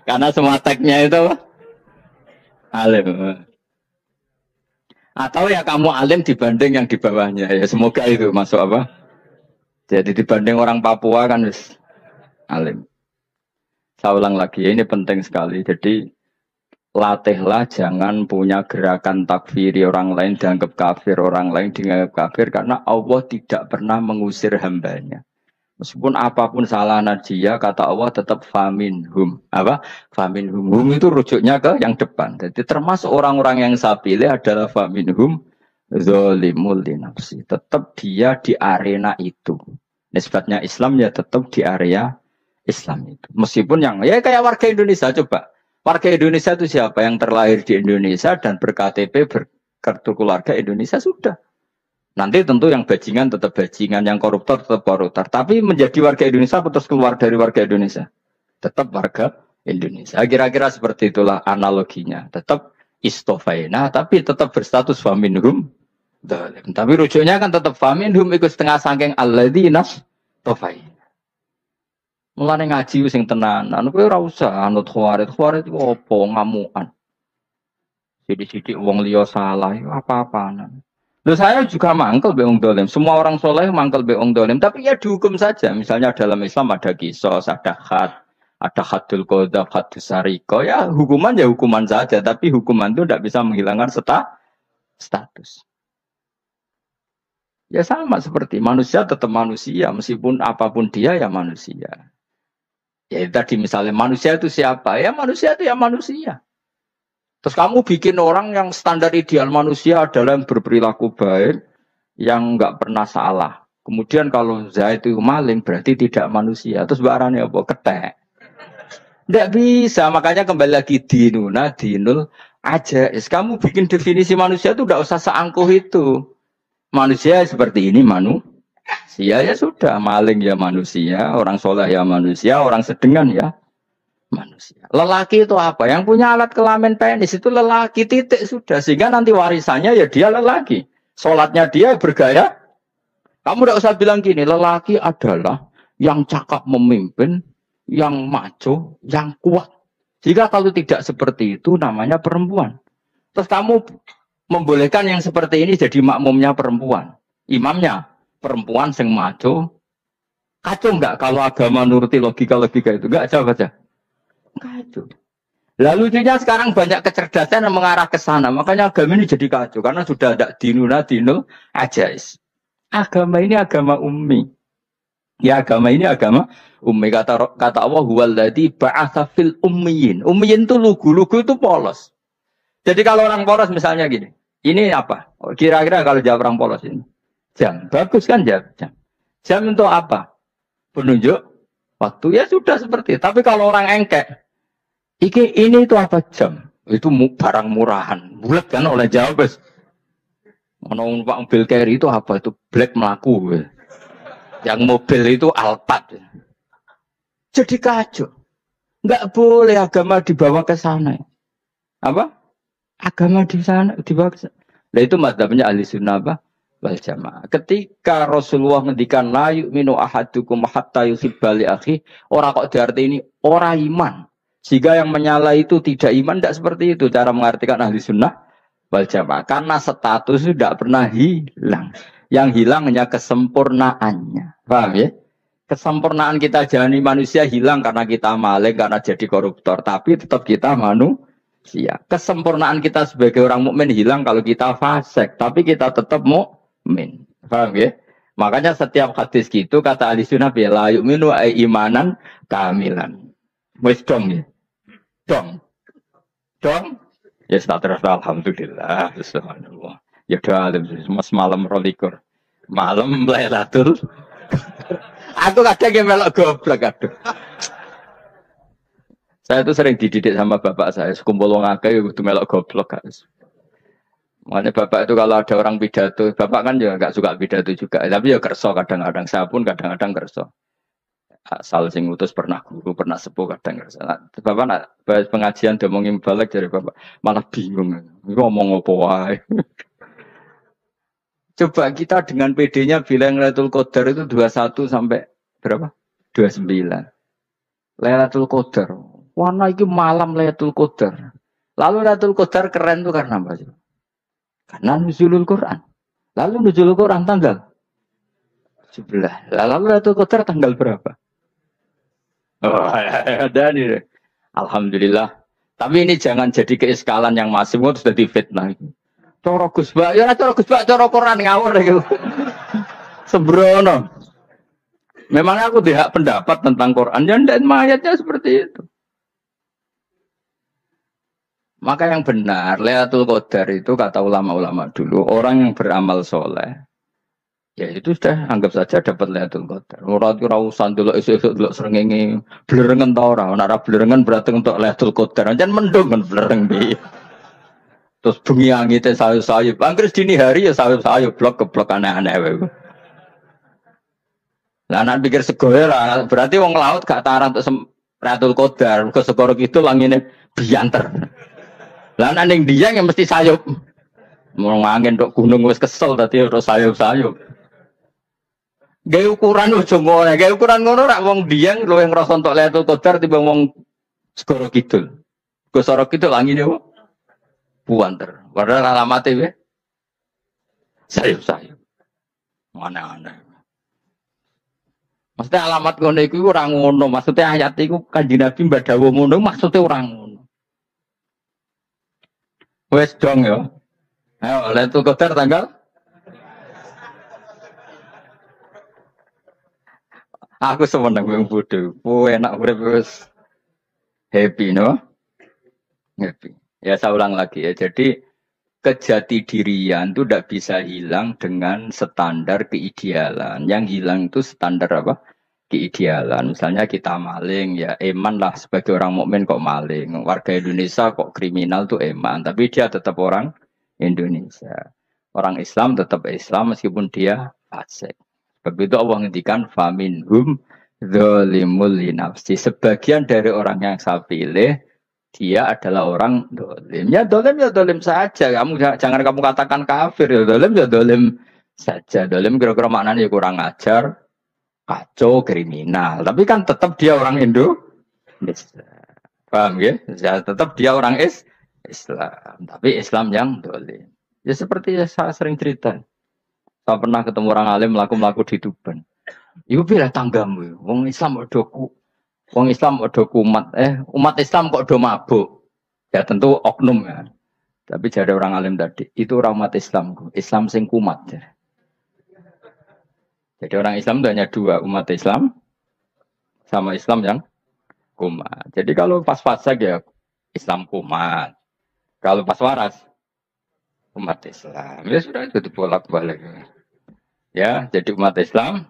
Karena semua tagnya itu alim. Atau ya kamu alim dibanding yang di bawahnya. Ya semoga itu masuk apa? Jadi dibanding orang Papua kan wis alim. Saya ulang lagi, ini penting sekali. Jadi latihlah jangan punya gerakan takfiri orang lain dianggap kafir, orang lain dianggap kafir karena Allah tidak pernah mengusir hambanya. Meskipun apapun salah dia, kata Allah tetap faminhum. Apa? Faminhum. Hum itu rujuknya ke yang depan. Jadi termasuk orang-orang yang saya pilih adalah faminhum zolimul linafsi. Tetap dia di arena itu. Nisbatnya Islam ya tetap di area Islam itu. Meskipun yang ya kayak warga Indonesia coba. Warga Indonesia itu siapa yang terlahir di Indonesia dan berKTP berkartu keluarga Indonesia sudah. Nanti tentu yang bajingan tetap bajingan, yang koruptor tetap koruptor. Tapi menjadi warga Indonesia terus keluar dari warga Indonesia. Tetap warga Indonesia. Kira-kira seperti itulah analoginya. Tetap istofaina, tapi tetap berstatus faminhum. Tapi rujuknya kan tetap faminhum ikut setengah sangking alladzina tofaina. Mulane ngaji sing tenanan, kowe ora usah anut khawarit. Khawarit itu apa ngamukan. Sidik-sidik wong liya salah apa-apaan. Loh saya juga mangkel be wong dolim. Semua orang soleh mangkel be wong dolim. Tapi ya dihukum saja. Misalnya dalam Islam ada kisos, ada hadul qadhaf, hadus sariko. Ya hukuman saja. Tapi hukuman itu tidak bisa menghilangkan status. Ya sama seperti manusia tetap manusia. Meskipun apapun dia ya manusia. Ya tadi misalnya manusia itu siapa? Ya manusia itu ya manusia. Terus kamu bikin orang yang standar ideal manusia adalah yang berperilaku baik, yang nggak pernah salah. Kemudian kalau Zaid itu maling berarti tidak manusia. Terus barangnya apa? Ketek. Nggak bisa. Makanya kembali lagi dinul aja. Kamu bikin definisi manusia itu nggak usah seangkuh itu. Manusia seperti ini manusia ya sudah. Maling ya manusia, orang soleh ya manusia, orang sedengan ya manusia. Lelaki itu apa? Yang punya alat kelamin penis itu lelaki titik sudah. Sehingga nanti warisannya ya dia lelaki. Sholatnya dia bergaya. Kamu tidak usah bilang gini. Lelaki adalah yang cakap memimpin, yang maco, yang kuat. Jika kalau tidak seperti itu namanya perempuan. Terus kamu membolehkan yang seperti ini jadi makmumnya perempuan. Imamnya perempuan sing maco. Kacau enggak kalau agama nuruti logika-logika itu? Enggak, coba aja. Kacau. Lalu lucunya sekarang banyak kecerdasan yang mengarah ke sana. Makanya agama ini jadi kacau. Karena sudah ada dinul ajais. Agama ini agama ummi. Ya agama ini agama ummi. Kata Allah, huwaladzi ba'atsa fil ummiyin. Ummiyin itu lugu itu polos. Jadi kalau orang polos misalnya gini. Ini apa? Kira-kira kalau jawab orang polos ini. Jam. Bagus kan jam? Jam untuk apa? Penunjuk waktu. Ya sudah seperti itu. Tapi kalau orang engkek. Ini itu apa jam? Itu barang murahan. Bulat kan oleh jawab. Mau numpak mobil carry itu apa? Itu black melaku. Yang mobil itu Alphard. Jadi kacau. Enggak boleh agama dibawa ke sana. Apa? Agama di sana dibawa ke sana. Nah itu mazhabnya ahli sunnah apa? Wal jamaah. Ketika Rasulullah ngendikan la yu'minu ahadukum hatta yuhibba li akhi, orang kok diarti ini orang iman. Jika yang menyala itu tidak iman, tidak seperti itu cara mengartikan ahli sunnah wal jamaah. Karena status itu tidak pernah hilang. Yang hilang hanya kesempurnaannya. Paham ya? Kesempurnaan kita jadi manusia hilang karena kita maling, karena jadi koruptor. Tapi tetap kita manusia. Kesempurnaan kita sebagai orang mukmin hilang kalau kita fasik. Tapi kita tetap mukmin. Paham ya? Makanya setiap hadis gitu kata ahli sunnah la yu'minu imanan kamilan. Wis dong ya. Dong. Ya terus alhamdulillah. Subhanallah. Ya doa mas malam rolikur. Malam Lailatul. Aku kadang yang melok goblok aduh. Saya tuh sering dididik sama bapak saya. Sekumpul wong akeh kudu melok goblok guys. Makanya bapak itu kalau ada orang pidato, bapak kan juga enggak suka pidato juga. Tapi ya kerso kadang-kadang. Saya pun kadang-kadang kerso. Asal sing utus pernah guru, pernah sepuh kadang ngerasa. Bapak nak bahas pengajian ngomongin balik dari bapak, malah bingung. Ngomong apa wae. Coba kita dengan PD-nya bilang Lailatul Qadar itu 21 sampai berapa? 29. Lailatul Qadar. Warna itu malam Lailatul Qadar. Lalu Lailatul Qadar keren tuh karena apa sih? Karena nuzulul Quran. Lalu nuzulul Quran tanggal Sebelah. Lalu Lailatul Qadar tanggal berapa? Oh, ada nih. Alhamdulillah. Tapi ini jangan jadi keiskalan yang masif, itu sudah difitnah. Coro Gus Bak, ya coro Gus Bak, coro Quran ngawur gitu. Sembrono. Memang aku tidak pendapat tentang Quran, dan mayatnya seperti itu. Maka yang benar, Lailatul Qadar itu kata ulama-ulama dulu, orang yang beramal soleh, ya itu sudah anggap saja dapat Lailatul Qadar. Ora urusan dulu esuk-esuk dulu srengenge blerengen ta ora. Ora blerengen berarti untuk Lailatul Qadar. Jan mendung kan blereng piye. Terus bengi angite sayup-sayup. Anggere dini hari ya sayup-sayup blok keblok aneh-aneh wae. Lah nek pikir segoyo lah, berarti wong laut gak tarang untuk Lailatul Qadar, ke segoro gitu langine bianter. Lah nek ning Dieng yang mesti sayup. Mau angin tok gunung wis kesel tadi terus sayup-sayup. Gaya ukuran ojo ngono, gaya ukuran ngono rak wong Dieng luwih ngrasa entuk Lailatul Qadar timbang wong segoro kidul. Go Segoro Kidul langine wong buanter. Padahal alamate wae sayup-sayup. Mana-mana. Maksudnya alamat ngono iku ora ngono, maksudnya ayat iku Kanjeng Nabi mbak dawuh ngono, maksudnya ora ngono. Wes dong ya. Ayo Lailatul Qadar tanggal. Aku semeneng wong bodho. Enak urip wis happy no? Happy. Ya saya ulang lagi ya. Jadi kejati dirian itu tidak bisa hilang dengan standar keidealan. Yang hilang itu standar apa? Keidealan. Misalnya kita maling, ya eman lah sebagai orang mukmin kok maling. Warga Indonesia kok kriminal tuh eman, tapi dia tetap orang Indonesia. Orang Islam tetap Islam meskipun dia fasik. Begitu Allah ngendikan faminhum dzalimul linafsi. Sebagian dari orang yang saya pilih dia adalah orang dolim. Ya dolim saja. Jangan kamu katakan kafir ya dolim saja. Dolim kira-kira maknanya kurang ajar, kacau, kriminal. Tapi kan tetap dia orang Indonesia. Paham ya? Ya tetap dia orang Islam. Tapi Islam yang dolim. Ya seperti saya sering cerita. Saya pernah ketemu orang alim melaku di Tuban. Ibu pilih tanggamu. Wong Islam udah kumat. Umat Islam kok do mabuk. Ya tentu oknum ya. Tapi jadi orang alim tadi. Itu orang umat Islam. Islam sing kumat. Ya. Jadi orang Islam itu hanya dua. Umat Islam sama Islam yang kumat. Jadi kalau pas fasik ya Islam kumat. Kalau pas waras umat Islam. Ya sudah itu bolak-balik. Ya, jadi umat Islam.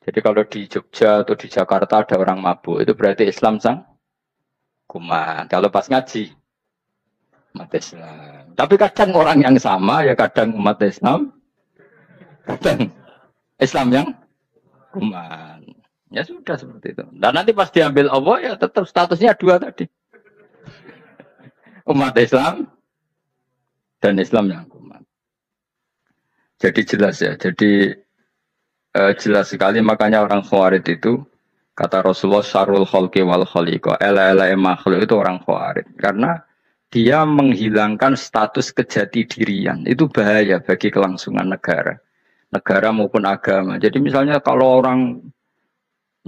Jadi kalau di Jogja atau di Jakarta ada orang mabuk, itu berarti Islam sang kumat. Kalau pas ngaji, umat Islam. Tapi kadang orang yang sama, ya kadang umat Islam, kadang Islam yang kumat. Ya sudah seperti itu. Dan nanti pas diambil Allah, ya tetap statusnya dua tadi. Umat Islam dan Islam yang kumat. Jadi jelas ya. Jadi jelas sekali makanya orang Khawarij itu kata Rasulullah syarrul khalqi wal khaliqa. Ela-ela makhluk itu orang Khawarij. Karena dia menghilangkan status kejati dirian. Itu bahaya bagi kelangsungan negara. Negara maupun agama. Jadi misalnya kalau orang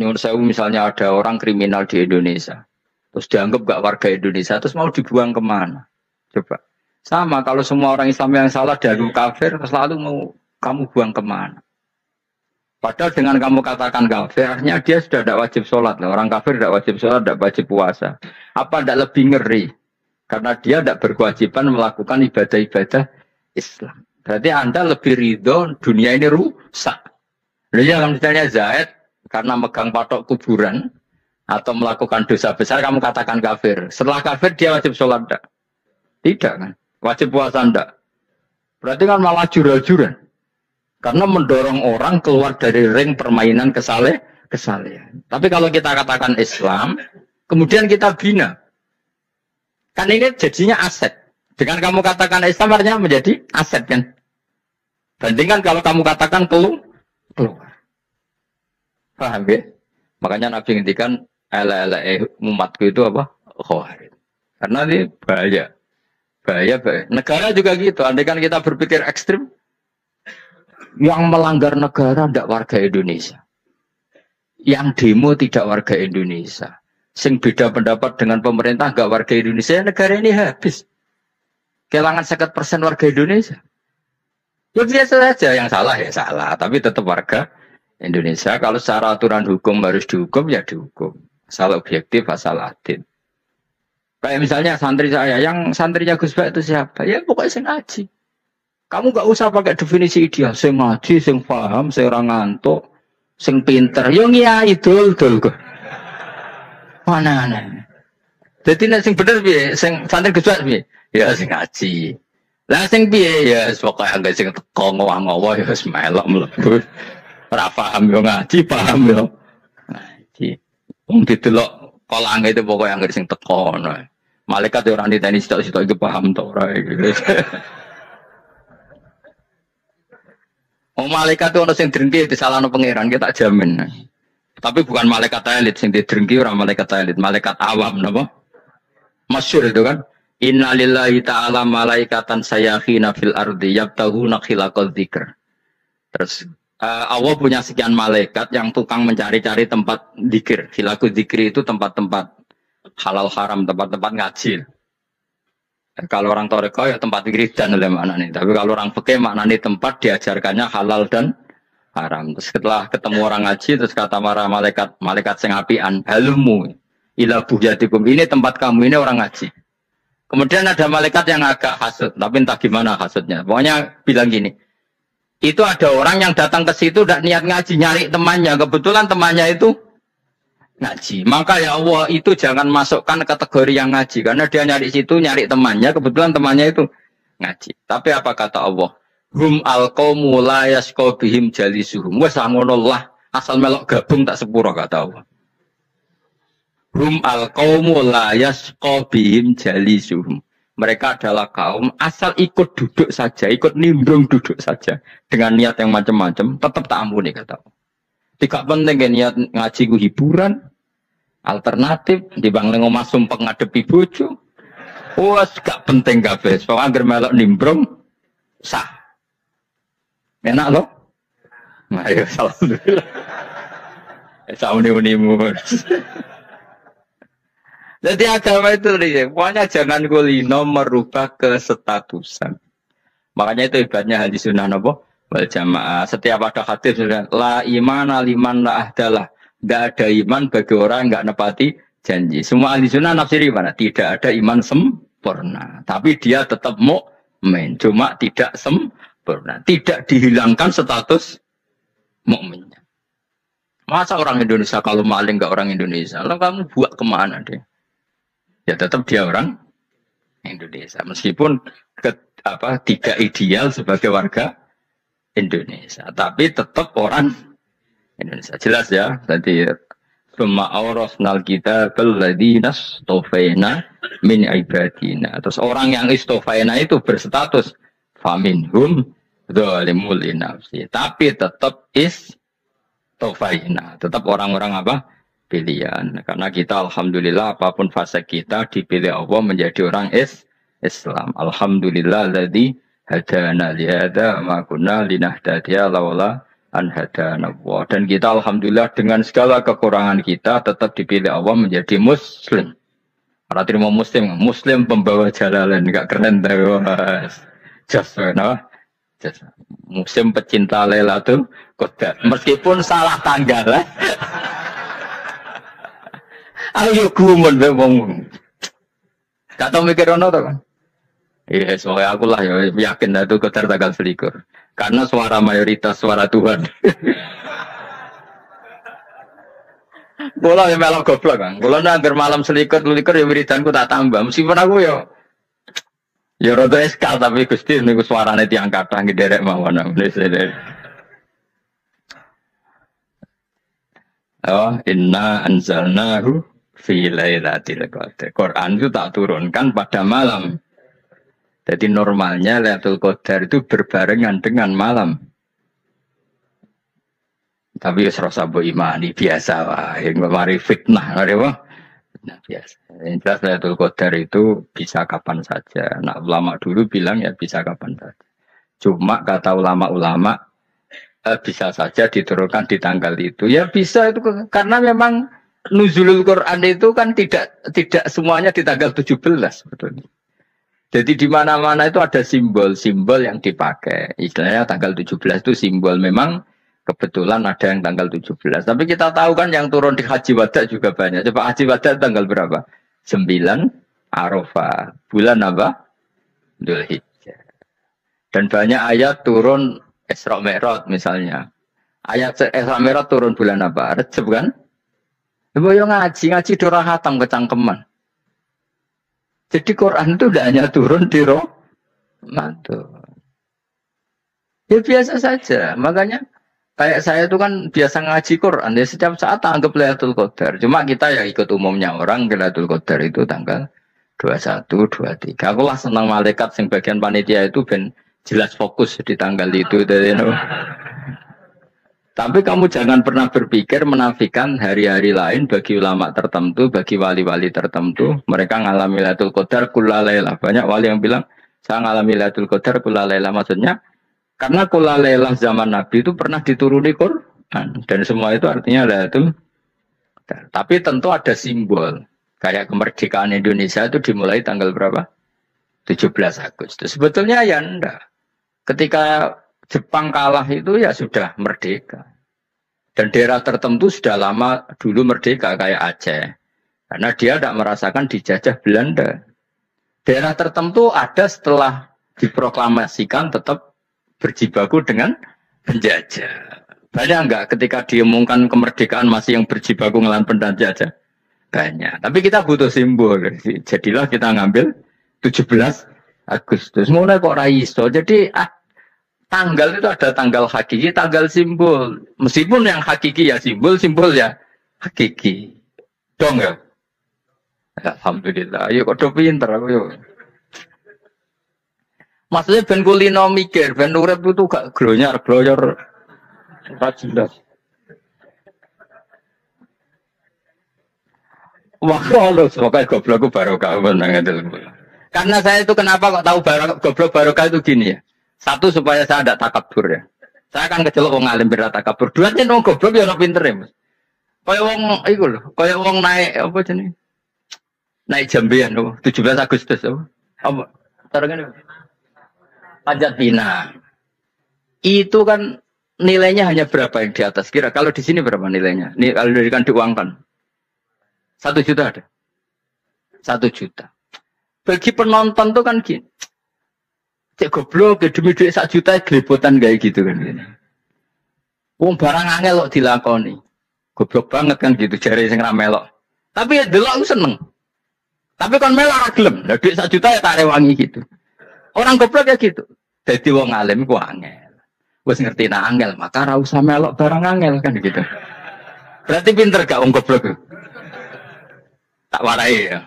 nyuwun sewu misalnya ada orang kriminal di Indonesia. Terus dianggap gak warga Indonesia. Terus mau dibuang kemana? Coba. Sama kalau semua orang Islam yang salah dianggap kafir, selalu mau kamu buang kemana? Padahal dengan kamu katakan kafir, artinya dia sudah tidak wajib sholat. Orang kafir tidak wajib sholat, tidak wajib puasa. Apa tidak lebih ngeri? Karena dia tidak berkewajiban melakukan ibadah-ibadah Islam. Berarti Anda lebih ridho dunia ini rusak. Jadi kalau misalnya Zaid, karena megang patok kuburan, atau melakukan dosa besar, kamu katakan kafir. Setelah kafir, dia wajib sholat tidak? Tidak kan? Wajib puasa enggak? Berarti kan malah jurah-jurah. Karena mendorong orang keluar dari ring permainan kesalehan. Tapi kalau kita katakan Islam, kemudian kita bina. Kan ini jadinya aset. Dengan kamu katakan Islam artinya menjadi aset kan? Bandingkan kalau kamu katakan keluar. Paham ya? Makanya Nabi ngendikan umatku itu apa? Khawarij. Karena ini bahaya. Bahaya. Negara juga gitu. Andai kan kita berpikir ekstrim, Yang melanggar negara tidak warga Indonesia. Yang demo tidak warga Indonesia. Sing beda pendapat dengan pemerintah nggak warga Indonesia, negara ini habis. Kehilangan 50% warga Indonesia. Ya biasa saja, yang salah ya salah, tapi tetap warga Indonesia. Kalau secara aturan hukum harus dihukum, ya dihukum. Asal objektif, asal adil. Kayak misalnya santri saya, yang santrinya Gus Bak itu siapa? Ya pokoknya sing ngaji. Kamu nggak usah pakai definisi ideal. Sing ngaji, sing paham, sing orang ngantuk, sing pinter. Yo ngiyai dul kok. Mana. Jadi nek sing bener piye? Sing santri Gus Bak piye? Ya sing ngaji. Lah sing piye ya pokoke anggere sing teko ngowah-ngowah ya wis melok mlebu. Ora paham yo ngaji, paham yo ngaji. Wong didelok kolange itu pokoke anggere sing teko ngono. Malaikat yo ora niteni sitok-sitok iki paham to ora iki. Oh malaikat itu ono sing drengki disalahno pangeran kita tak jamin. Tapi bukan malaikat elit sing didrengki ora malaikat elit, malaikat awam napa? Masyhur itu kan. Inna lillahi ta'ala malaikatan sayakhina fil ardi yabtahuna khilaqal dzikr. Terus Allah punya sekian malaikat yang tukang mencari-cari tempat dzikir. Khilaqul dzikri itu tempat-tempat halal haram, tempat-tempat ngaji. Kalau orang toreko ya tempat wiridan oleh maknanya. Tapi kalau orang fikih maknanya tempat diajarkannya halal dan haram. Terus setelah ketemu orang ngaji terus kata para malaikat sing apian, halumu ila bujatikum. Ini tempat kamu, ini orang ngaji. Kemudian ada malaikat yang agak hasud, tapi entah gimana hasudnya. Pokoknya bilang gini, itu ada orang yang datang ke situ tidak niat ngaji, nyari temannya. Kebetulan temannya itu ngaji. Maka ya Allah itu jangan masukkan kategori yang ngaji. Karena dia nyari situ, nyari temannya. Kebetulan temannya itu ngaji. Tapi apa kata Allah? Hum al-qawmu la yasqa bihim jalisuhum. Wes ngonolah, asal melok gabung tak sepuro kata Allah. Hum al-qawmu la yasqa bihim jalisuhum. Mereka adalah kaum asal ikut duduk saja, ikut nimbrung duduk saja dengan niat yang macam-macam, tetap tak ampuni kata Allah. Tidak penting kan niat ngaji ku hiburan, alternatif di bang lengo masum pengadepi bojo. Wes gak penting kabeh. Pokoke anggere melok nimbrung sah. Enak loh? Nah, ya alhamdulillah. Sauni-unimu. Jadi agama itu nih, pokoknya jangan kulino merubah kesestatusan. Makanya itu hebatnya hadis sunnah nabo wal jamaah. Setiap ada hadis sudah la imana liman la ahdalah. Tidak ada iman bagi orang yang nggak nepati janji. Semua ahli sunnah nafsiri mana? Tidak ada iman sempurna. Tapi dia tetap mukmin, cuma tidak sempurna. Tidak dihilangkan status mukminnya. Masa orang Indonesia kalau maling nggak orang Indonesia? Lalu kamu buat kemana deh? Ya tetap dia orang Indonesia. Meskipun tidak ideal sebagai warga Indonesia. Tapi tetap orang Indonesia. Jelas ya. Tadi Summa awrasnal kitab alladziina istofaina min ibadina. Terus orang yang istofaina itu berstatus faminhum dzalimul linafsi. Tapi tetap istofaina. Tetap orang-orang apa? Pilihan. Karena kita alhamdulillah apapun fase kita dipilih Allah menjadi orang Islam. Alhamdulillah alladzi hadana li hadza ma kunna linahtadiya laula an hadana Allah. Dan kita alhamdulillah dengan segala kekurangan kita tetap dipilih Allah menjadi muslim. Karena terima muslim pembawa jalalan, enggak keren dah. Just muslim pecinta Lailatul Qadar. Meskipun salah tanggal. Ayo gumun be wong. Gak tau mikir ono to kan. Iya, soalnya aku lah ya yakin itu Qadar tanggal 21. Karena suara mayoritas suara Tuhan. Bola ya melok goblok kan. Bola nangger malam 21 ya wiridanku tak tambah. Meskipun aku ya rada eskal tapi Gusti niku suarane tiyang kathah ngederek mawon. Oh, inna anzalnahu fi lailatul qadar. Quran itu tak turunkan pada malam. Jadi normalnya Lailatul Qadar itu berbarengan dengan malam. Tapi serasa bu imani biasa lah. Yang mari fitnah, apa? Nah biasa. Yang jelas Lailatul Qadar itu bisa kapan saja. Nah ulama dulu bilang ya bisa kapan saja. Cuma kata ulama-ulama bisa saja diturunkan di tanggal itu. Ya bisa itu karena memang nuzulul Quran itu kan tidak semuanya di tanggal 17 sebetulnya. Jadi di mana-mana itu ada simbol-simbol yang dipakai. Istilahnya tanggal 17 itu simbol memang kebetulan ada yang tanggal 17. Tapi kita tahu kan yang turun di Haji Wada juga banyak. Coba Haji Wada tanggal berapa? 9 Arafah. Bulan apa? Dzulhijjah. Dan banyak ayat turun Isra Mi'raj misalnya. Ayat Isra Mi'raj turun bulan apa? Rejab kan? Coba yang ngaji dorah hatam kecangkeman. Jadi Quran itu tidak hanya turun di Ramadan. Ya biasa saja. Makanya kayak saya itu kan biasa ngaji Quran. Ya setiap saat anggap Lailatul Qadar. Cuma kita ya ikut umumnya orang Lailatul Qadar itu tanggal 21, 23. Aku lah senang malaikat yang bagian panitia itu ben jelas fokus di tanggal itu. Tapi kamu jangan pernah berpikir menafikan hari-hari lain bagi ulama tertentu, bagi wali-wali tertentu. Mereka ngalami Lailatul Qadar kullalaila. Banyak wali yang bilang, saya ngalami Lailatul Qadar kullalaila. Maksudnya, karena kullalaila zaman Nabi itu pernah dituruni Quran. Dan semua itu artinya Lailatul Qadar. Tapi tentu ada simbol. Kayak kemerdekaan Indonesia itu dimulai tanggal berapa? 17 Agustus. Sebetulnya ya enggak. Ketika Jepang kalah itu ya sudah merdeka. Dan daerah tertentu sudah lama dulu merdeka kayak Aceh. Karena dia tidak merasakan dijajah Belanda. Daerah tertentu ada setelah diproklamasikan tetap berjibaku dengan penjajah. Banyak enggak ketika diumumkan kemerdekaan masih yang berjibaku ngelawan penjajah? Banyak. Tapi kita butuh simbol. Jadilah kita ngambil 17 Agustus. Mulai kok raiso. Jadi tanggal itu ada tanggal hakiki, tanggal simbol. Meskipun yang hakiki ya simbol, simbol ya hakiki. Dong ya? Alhamdulillah. Ayo kok pinter aku yuk. Maksudnya ben kulino mikir, ben urip itu gak glonyor. Jelas. Wah, kalau semoga goblokku barokah menang. Karena saya itu kenapa kok tahu goblok barokah itu gini ya. Satu supaya saya tidak takabur ya. Saya akan kecelok wong alim berat takabur. Dua jen wong goblok ya ono pinter ya, Mas. Kaya wong iku lho, kaya wong naik apa jenenge? Naik jambean lho, 17 Agustus apa? Apa? Tarengane. Panjat Pinang. Itu kan nilainya hanya berapa yang di atas? Kira kalau di sini berapa nilainya? Ini kalau diberikan diuangkan. 1 juta ada. 1 juta. Bagi penonton tuh kan gini. Cek goblok, demi duit 1 juta gelepotan kayak gitu kan. Wong barang angel kok dilakoni. Goblok banget kan gitu jari sing ra melok. Tapi ya delok aku seneng. Tapi kon melok ora gelem. Lah duit 1 juta ya tak rewangi gitu. Orang goblok ya gitu. Dadi wong alim ku angel. Wis ngerti nak angel, maka ora usah melok barang angel kan gitu. Berarti pinter gak wong goblok. Tak warai ya.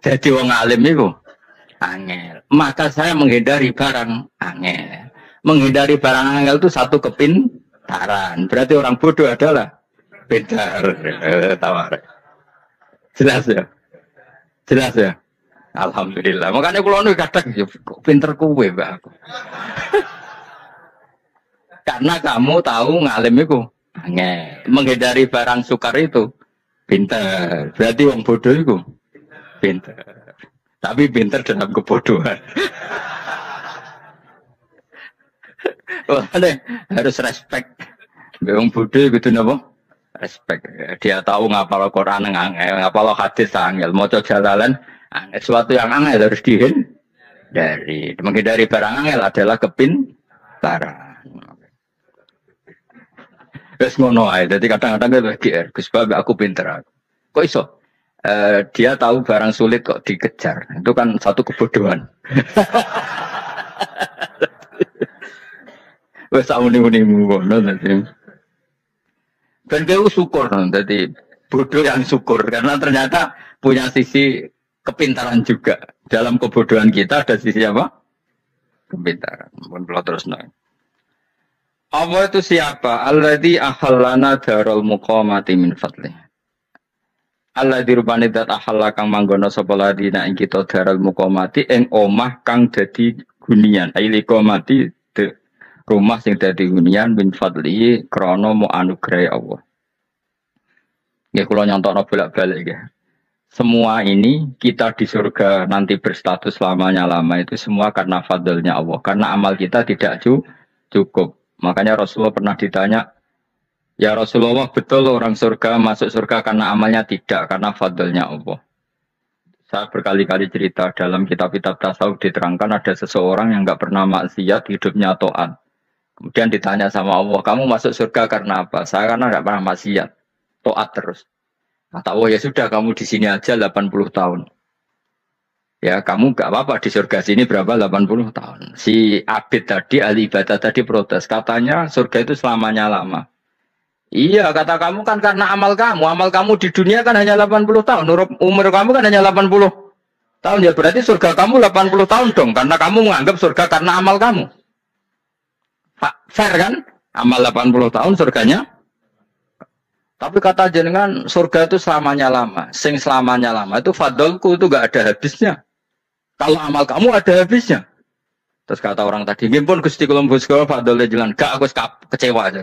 Dadi wong alim iku angel. Maka saya menghindari barang angel. Menghindari barang angel itu satu kepintaran. Berarti orang bodoh adalah pintar. Tawar. Jelas ya? Jelas ya? Alhamdulillah. Makanya kalau nu kadang kok pinter kuwe mbak aku. Karena kamu tahu ngalim itu angel. Menghindari barang sukar itu pintar. Berarti orang bodoh itu pintar. Tapi pintar dalam kebodohan. Wah, harus respect. Wong bodoh gitu napa? Respect. Dia tahu ngapal Quran angel, ngapal hadis angel, maca jalalan angel. Sesuatu yang angel harus dihindari. Menghindari barang angel adalah kepintaran. Wes ngono ae. Dadi kadang-kadang GR, Gus Bab aku pinter. Kok iso? Dia tahu barang sulit kok dikejar. Itu kan satu kebodohan. Wes uni-unimu ngono dadi. Ben kowe syukur dadi bodoh yang syukur karena ternyata punya sisi kepintaran juga. Dalam kebodohan kita ada sisi apa? Kepintaran. Mun kula terusno. Allah itu siapa? Alladzi ahallana darul muqamati min fadlihi. Allah dirupani dat ahalla kang manggono sapa ladina ing kita daral muqamati ing omah kang dadi gunian aili qomati Rumah sing dadi hunian min fadli krana mu anugrahe Allah. Nggih kula nyontokno bolak-balik nggih. Semua ini kita di surga nanti berstatus lamanya-lama itu semua karena fadlnya Allah. Karena amal kita tidak cukup. Makanya Rasulullah pernah ditanya, ya Rasulullah betul orang surga masuk surga karena amalnya tidak, karena fadlnya Allah. Saya berkali-kali cerita dalam kitab-kitab tasawuf diterangkan ada seseorang yang nggak pernah maksiat, hidupnya taat. Kemudian ditanya sama Allah, kamu masuk surga karena apa? Saya karena nggak pernah maksiat, taat terus. Kata Allah, ya sudah kamu di sini aja 80 tahun. Ya kamu nggak apa-apa di surga sini berapa 80 tahun. Si Abid tadi, ahli ibadah tadi protes, katanya surga itu selamanya lama. Iya, kata kamu kan karena amal kamu di dunia kan hanya 80 tahun, umur kamu kan hanya 80 tahun, ya berarti surga kamu 80 tahun dong, karena kamu menganggap surga karena amal kamu. Fair kan? Amal 80 tahun surganya. Tapi kata jenengan surga itu selamanya lama, sing selamanya lama itu fadlku itu gak ada habisnya. Kalau amal kamu ada habisnya. Terus kata orang tadi, ngimpun Gusti kula mbusga fadlnya jalan, gak aku kecewa aja.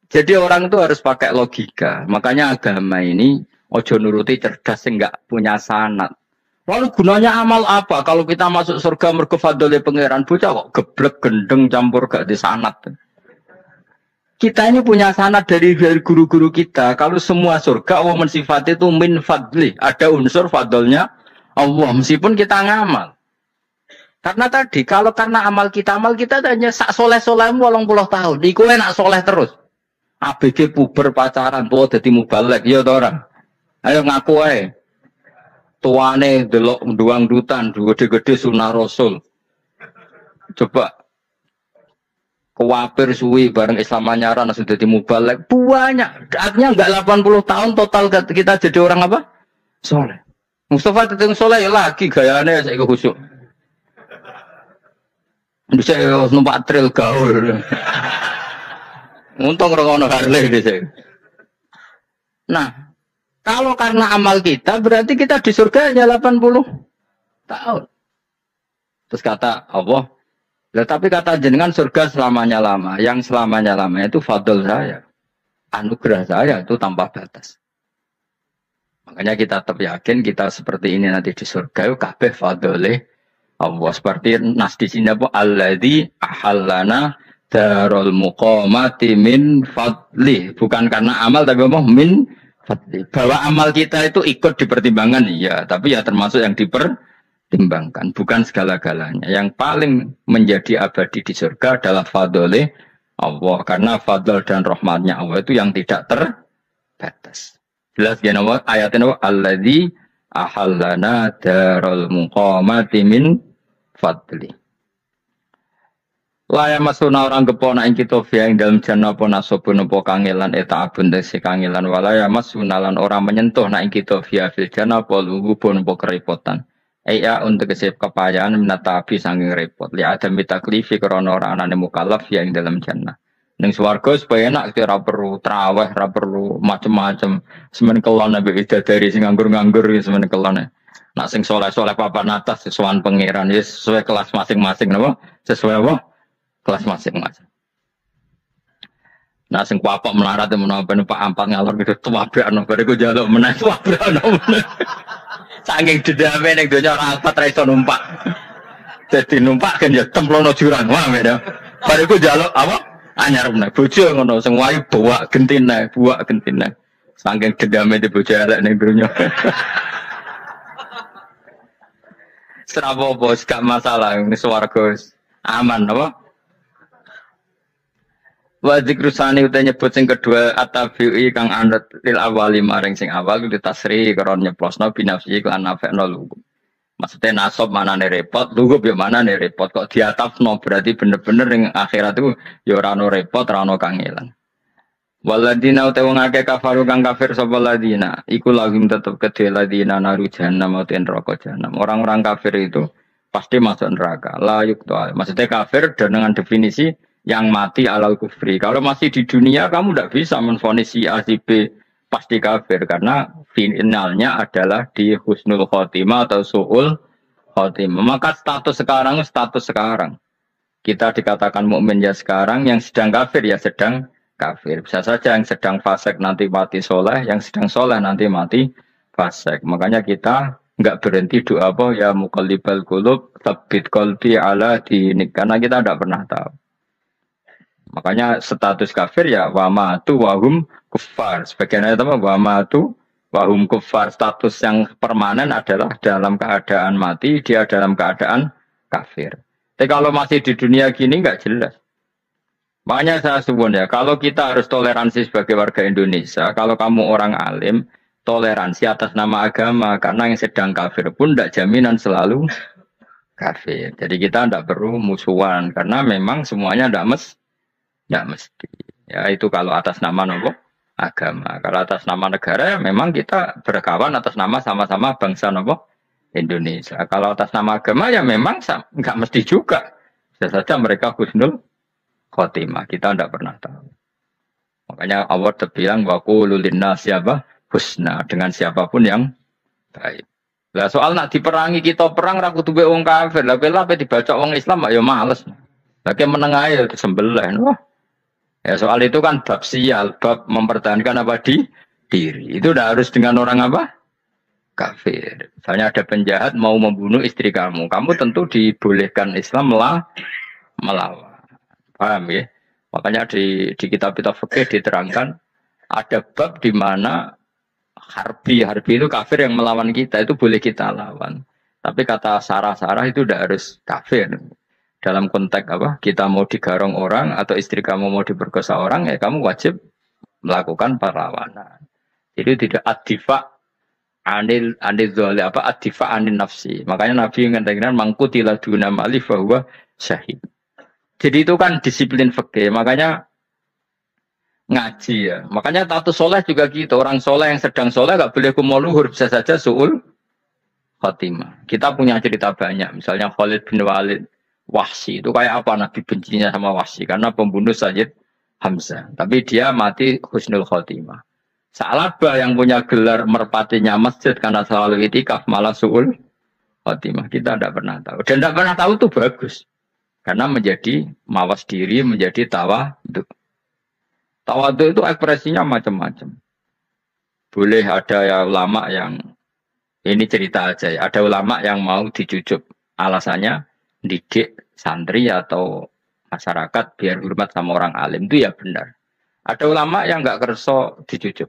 Jadi orang itu harus pakai logika. Makanya agama ini ojo nuruti cerdas sing nggak punya sanad. Lalu gunanya amal apa? Kalau kita masuk surga mergo fadhole pangeran, bocah kok geblek gendeng campur gak di sanad. Kita ini punya sanad dari guru-guru kita. Kalau semua surga Allah mensifati itu min fadli, ada unsur fadlnya Allah meskipun kita ngamal. Karena tadi kalau karena amal kita hanya sak soleh-solehmu 80 tahun. Iku enak soleh terus. ABG puber pacaran tuwa dadi mubalek ya ta ora. Ayo ngaku ae. Tuane delok nduang dutan gede-gede sunah Rasul. Coba kuwapir suwi bareng Islam anyaran sudah dadi mubalek banyak. Artinya enggak 80 tahun total kita jadi orang apa? Soleh. Mustafa teteng soleh ya lagi gayane saiki khusyuk. Bisa numpak trail gaul. Untung rokono Harley di sini. Nah, kalau karena amal kita berarti kita di surga hanya 80 tahun. Terus kata Allah, tapi kata jenengan surga selamanya lama. Yang selamanya lama itu fadl saya. Anugerah saya itu tanpa batas. Makanya kita tetap yakin kita seperti ini nanti di surga itu kabeh fadlih Allah. Seperti nas di sini apa? Alladzi ahallana darul muqamati min fadli, bukan karena amal tapi apa min fadli. Bahwa amal kita itu ikut dipertimbangkan ya, tapi ya termasuk yang dipertimbangkan, bukan segala-galanya. Yang paling menjadi abadi di surga adalah fadli Allah, karena fadl dan rahmatnya Allah itu yang tidak terbatas. Jelas ya nama ayatnya alladzi ahallana darul muqamati min fadli. Laya masuna orang kepona ing kita via ing dalam jannah apa nasobun apa kangelan eta abun desi kangelan walaya masuna lan orang menyentuh na ing kita via fil jannah apa lubun apa kerepotan. Eya untuk kesep kepayaan menata api sanging repot. Li adam bitaklifi karena orang anane mukallaf via ing dalam jannah. Ning swarga supaya enak ora perlu traweh, ora perlu macem-macem. Semen kelon nabi dari sing nganggur-nganggur semen kelon. Nak sing soleh-soleh papan atas sesuai pangeran sesuai kelas masing-masing napa? Sesuai apa? Kelas masing-masing. Nah, sing kuapok melarat menapa Pak Ampat ngalor gitu tuwabrakno bariku njaluk meneh tuwabrakno meneh. Saking dendame ning donya ora Alfat ra iso numpak. Dadi numpak kan ya templono jurang wah beda. Bariku njaluk apa? Anyar meneh bojo ngono sing wayu buak gentine. Saking dendame di bojo elek ning donya. Serapa bos gak masalah ning swarga aman apa? Wa zikrusani uta nyebut sing kedua atabi'i kang anut lil awali maring sing awal kudu tasri karon nyeplosno binafsi lan nafekno lugu. Maksudnya nasab manane repot, lugu ya manane repot kok diatafno berarti bener-bener ning akhirat itu ya ora ono repot, ora ono kangelan. Waladina uta wong akeh kafaru kang kafir sapa ladina, iku lahum tetep kedhe ladina naru jahannam utawa neraka jahanam. Orang-orang kafir itu pasti masuk neraka. La yuqta. Maksudnya kafir dengan definisi yang mati alal kufri. Kalau masih di dunia kamu tidak bisa menvonis si A si B pasti kafir karena finalnya adalah di husnul khotimah atau su'ul khotimah. Maka status sekarang. Kita dikatakan mukmin ya sekarang, yang sedang kafir ya sedang kafir. Bisa saja yang sedang fasik nanti mati soleh, yang sedang soleh nanti mati fasik. Makanya kita nggak berhenti doa apa ya muqallibal qulub tsabbit qalbi ala dinik, karena kita tidak pernah tahu. Makanya status kafir ya wamatu wahum kufar. Sebagian ayat apa wamatu wahum kufar. Status yang permanen adalah dalam keadaan mati, dia dalam keadaan kafir. Tapi kalau masih di dunia gini nggak jelas. Makanya saya suwun ya, kalau kita harus toleransi sebagai warga Indonesia, kalau kamu orang alim, toleransi atas nama agama, karena yang sedang kafir pun tidak jaminan selalu kafir. Jadi kita tidak perlu musuhan, karena memang semuanya tidak mesti. Ya itu kalau atas nama nopo agama. Kalau atas nama negara, ya memang kita berkawan atas nama sama-sama bangsa nopo Indonesia. Kalau atas nama agama ya memang nggak mesti juga. Bisa saja mereka husnul khotimah. Kita tidak pernah tahu. Makanya Allah terbilang wa qulu linnasi siapa husna, dengan siapapun yang baik. Lah soal nak diperangi kita perang ra kudu wong kafir. Lah bela dibaca wong Islam ya males. Lagi menengah ya disembelih. Wah. Ya soal itu kan bab sial, bab mempertahankan apa diri. Itu udah harus dengan orang apa? Kafir. Misalnya ada penjahat mau membunuh istri kamu, kamu tentu dibolehkan Islam melawan. Paham ya? Makanya di kitab-kitab fikih diterangkan ada bab di mana harbi itu kafir yang melawan kita, itu boleh kita lawan. Tapi kata sarah-sarah itu udah harus kafir. Dalam konteks apa? Kita mau digarong orang atau istri kamu mau diperkosa orang, ya kamu wajib melakukan perlawanan. Jadi tidak adifa anil dzali apa adifa anil nafsi. Makanya Nabi mengatakan mangkutila duna mali bahwa syahid. Jadi itu kan disiplin fikih. Makanya ngaji ya. Makanya status soleh juga gitu. Orang soleh yang sedang soleh gak boleh kumoluhur, bisa saja su'ul khotimah. Kita punya cerita banyak. Misalnya Khalid bin Walid, Wahsy itu kayak apa Nabi bencinya sama Wahsy karena pembunuh Sayyid Hamzah. Tapi dia mati husnul khotimah. Sa'labah yang punya gelar merpatinya masjid karena selalu itikaf malah su'ul khotimah. Kita tidak pernah tahu. Dan tidak pernah tahu itu bagus. Karena menjadi mawas diri, menjadi tawadhu. Tawadhu itu ekspresinya macam-macam. Boleh ada ya ulama yang, ini cerita aja ya, ada ulama yang mau dijujuk. Alasannya didik santri atau masyarakat biar hormat sama orang alim, itu ya benar. Ada ulama yang nggak kerso dijujuk.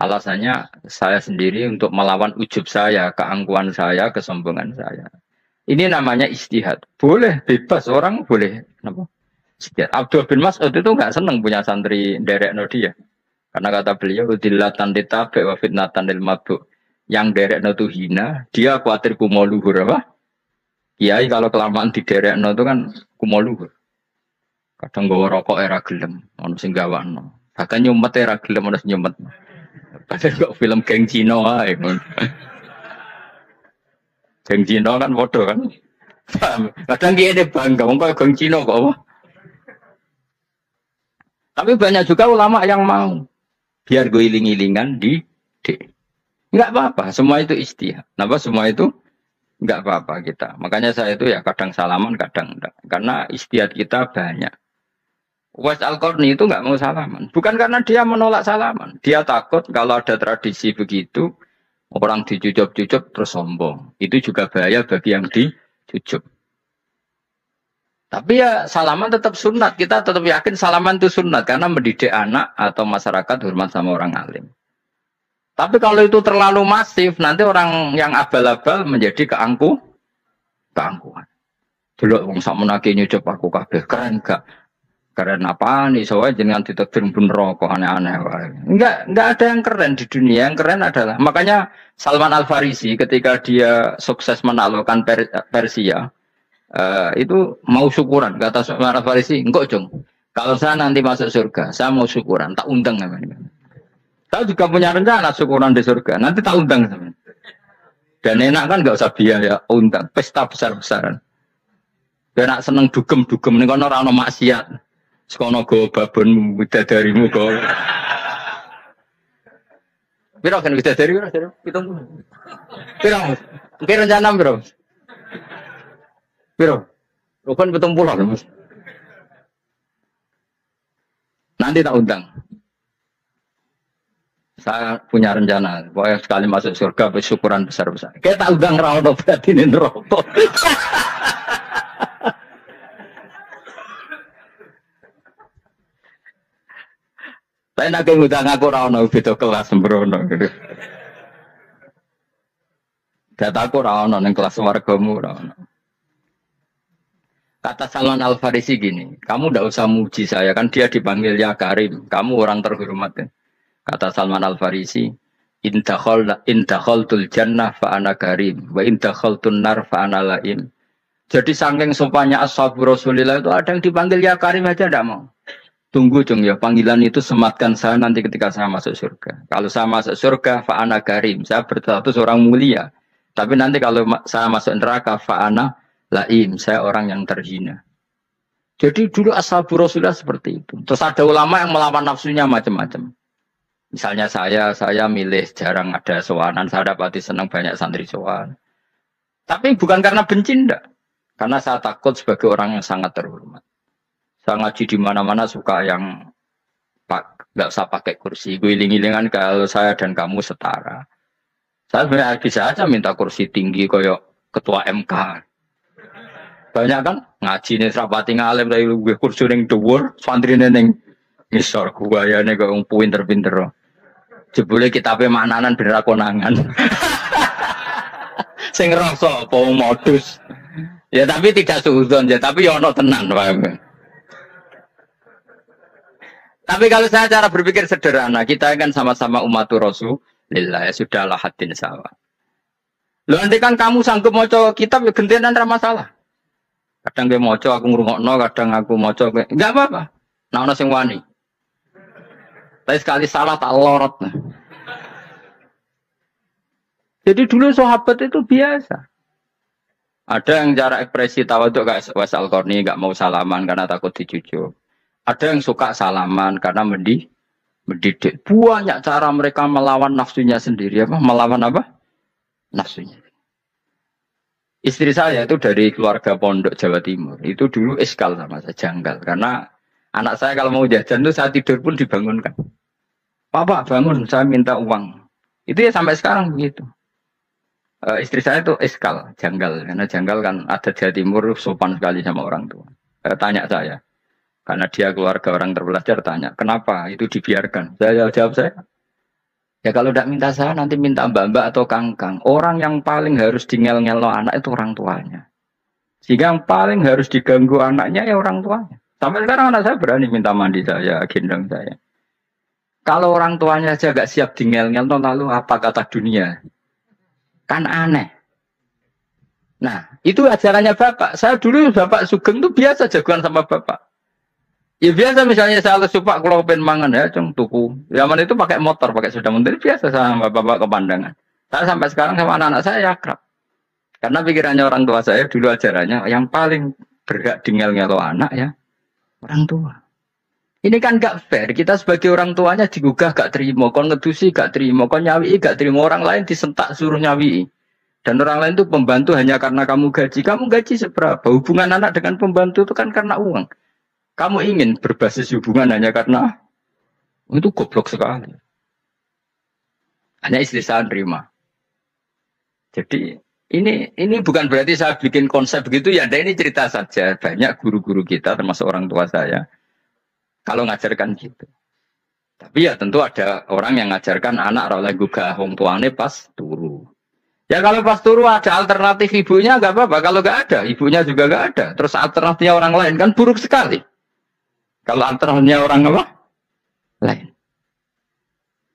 Alasannya saya sendiri untuk melawan ujub saya, keangkuhan saya, kesombongan saya. Ini namanya istihad. Boleh, bebas orang boleh. Kenapa? Istihad. Abdul bin Mas'ud itu nggak senang punya santri derek no dia. Karena kata beliau, udillatan ditabe wa fitnatan lil mabuk. Yang derek no itu hina, dia khawatir kumoluhur apa? Kiai kalau kelamaan di derek no itu kan kumoluhur. Kadang gawa rokok era gelem, ono sing gawakno. Bahkan nyumet era gelem ono sing nyumet. Padahal kok film geng Cina ae. Geng Cina kan bodoh kan. Kadang dia ada bangga, wong kok geng Cina kok apa? Tapi banyak juga ulama yang mau biar gue iling-ilingan di. Enggak apa-apa, semua itu istihad. Kenapa semua itu enggak apa-apa kita. Makanya saya itu ya kadang salaman, kadang enggak. Karena istihad kita banyak. Uwais Al-Qarni itu nggak mau salaman. Bukan karena dia menolak salaman. Dia takut kalau ada tradisi begitu, orang dijujup-jujup terus sombong. Itu juga bahaya bagi yang dijujup. Tapi ya salaman tetap sunat. Kita tetap yakin salaman itu sunat. Karena mendidik anak atau masyarakat hormat sama orang alim. Tapi kalau itu terlalu masif, nanti orang yang abal-abal menjadi keangkuhan. Dulu orang sakmenake nyujup aku kabeh keren gak? Keren apa nih? Soalnya jangan ditektir pun rokok aneh-aneh. Enggak ada yang keren di dunia. Yang keren adalah makanya Salman Al Farisi ketika dia sukses menaklukkan Persia itu mau syukuran. Kata Salman Al Farisi, enggak jong. Kalau saya nanti masuk surga, saya mau syukuran. Tak undang namanya. Saya juga punya rencana syukuran di surga. Nanti tak undang namanya. Dan enak kan enggak usah biaya undang. Pesta besar-besaran. Dan enak seneng dugem-dugem. Ini kan orang maksiat. Sekono go babon bidadarimu go. Piro kan bidadari piro? Pitung. Piro? Oke rencana piro? Piro? Rukun 70 Mas. Nanti tak undang. Saya punya rencana, pokoknya sekali masuk surga bersyukuran besar-besar. Kita tak undang rawon berarti ini rokok. Saya nak ngundang aku rawon beda kelas sembrono. Dataku rawon yang kelas wargamu rawon. Kata Salman Al Farisi gini, kamu tidak usah muji saya kan dia dipanggil ya Karim, kamu orang terhormat. Ya. Kata Salman Al Farisi, indakhaltul jannah fa ana karim, wa indakhaltun nar fa ana laim. Jadi saking sopannya ashabu Rasulillah itu ada yang dipanggil ya Karim aja tidak mau. Tunggu dong ya, panggilan itu sematkan saya nanti ketika saya masuk surga. Kalau saya masuk surga, fa ana karim, saya berstatus orang mulia. Tapi nanti kalau saya masuk neraka, fa ana laim, saya orang yang terhina. Jadi dulu ashabu Rasulullah seperti itu. Terus ada ulama yang melawan nafsunya macam-macam. Misalnya saya milih jarang ada sowanan, saya dapati senang banyak santri sowan. Tapi bukan karena benci, enggak. Karena saya takut sebagai orang yang sangat terhormat. Saya ngaji di mana-mana suka yang nggak usah pakai kursi. Guling-gilingan kalau saya dan kamu setara. Saya sebenarnya bisa aja minta kursi tinggi kayak ketua MK. Banyak kan ngaji nih serapati ngalim dari gue kursi yang dhuwur, santri neng ngisor gua ya nih kok pinter-pinter. Jebule kitabe maknanan bener konangan. Sing ngrasa apa modus. Ya tapi tidak suudzon ya, tapi ya ono tenan wae. Tapi kalau saya cara berpikir sederhana, kita kan sama-sama umatur Rasulillah, ya sudahlah hadin sawa. Loh nanti kan kamu sanggup maca kitab ya gentenan ra masalah. Kadang gue moco aku ngrungokno, kadang aku moco enggak apa-apa. Nah ono sing wani. Tapi sekali salah tak lorot. Jadi dulu sahabat itu biasa. Ada yang cara ekspresi tawaduk kayak Wes Al-Qarni enggak mau salaman karena takut dicucuk. Ada yang suka salaman karena mendidik. Banyak cara mereka melawan nafsunya sendiri. Apa? Melawan apa? Nafsunya. Istri saya itu dari keluarga pondok Jawa Timur. Itu dulu iskal sama saya, janggal. Karena anak saya kalau mau jajan itu saya tidur pun dibangunkan. Papa bangun, saya minta uang. Itu ya sampai sekarang begitu. Istri saya itu iskal, janggal. Karena janggal kan ada Jawa Timur sopan sekali sama orang tua. Tanya saya. Karena dia keluarga orang terpelajar tanya, kenapa itu dibiarkan? Saya jawab saya. Ya kalau tidak minta saya, nanti minta mbak-mbak atau kangkang. Orang yang paling harus dingel-ngelo anak itu orang tuanya. Sehingga yang paling harus diganggu anaknya ya orang tuanya. Sampai sekarang anak saya berani minta mandi saya, gendong saya. Kalau orang tuanya aja gak siap dingel-ngelo, lalu apa kata dunia? Kan aneh. Nah, itu ajarannya bapak. Saya dulu bapak Sugeng itu biasa jagoan sama bapak. Ya biasa misalnya saya lesupak kalau pengen mangan ya cung tuku. Zaman itu pakai motor, pakai sepeda motor biasa sama bapak ke pandangan. Saya sampai sekarang sama anak-anak saya akrab. Karena pikirannya orang tua saya dulu ajarannya yang paling berhak dingel-ngelo anak ya orang tua. Ini kan gak fair. Kita sebagai orang tuanya digugah gak terima, kon ngedusi gak terima, kon nyawi gak terima, orang lain disentak suruh nyawi. Dan orang lain itu pembantu hanya karena kamu gaji seberapa? Hubungan anak dengan pembantu itu kan karena uang. Kamu ingin berbasis hubungan hanya karena itu goblok sekali. Hanya istri saya nerima. Jadi ini bukan berarti saya bikin konsep begitu ya. Ini cerita saja. Banyak guru-guru kita termasuk orang tua saya kalau ngajarkan gitu. Tapi ya tentu ada orang yang ngajarkan anak oleh gugah wong tuane pas turu. Ya kalau pas turu ada alternatif ibunya nggak apa-apa. Kalau nggak ada ibunya juga nggak ada. Terus alternatifnya orang lain kan buruk sekali. Kalau alternatifnya orang apa? Lain.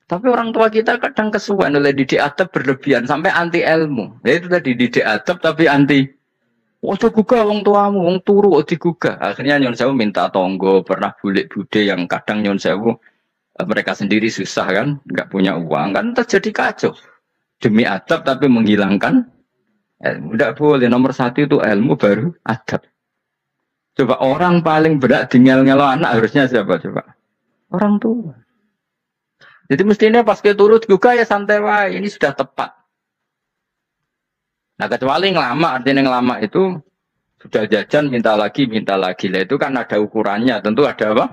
Tapi orang tua kita kadang kesuwen oleh didik adab berlebihan sampai anti ilmu. Ya itu tadi didik adab tapi anti. Ojo gugah wong tuamu, wong turu digugah. Akhirnya nyon sewu minta tonggo, pernah bulik bude yang kadang nyon sewu mereka sendiri susah kan, nggak punya uang kan terjadi kacau. Demi adab tapi menghilangkan ilmu. Tidak boleh. Nomor satu itu ilmu baru adab. Coba orang paling berat dingel-ngelo anak harusnya siapa coba? Orang tua. Jadi mestinya pas ke turut juga ya santai wae, ini sudah tepat. Nah kecuali ngelama, artinya ngelama itu Sudah jajan minta lagi. Lah itu kan ada ukurannya. Tentu ada apa?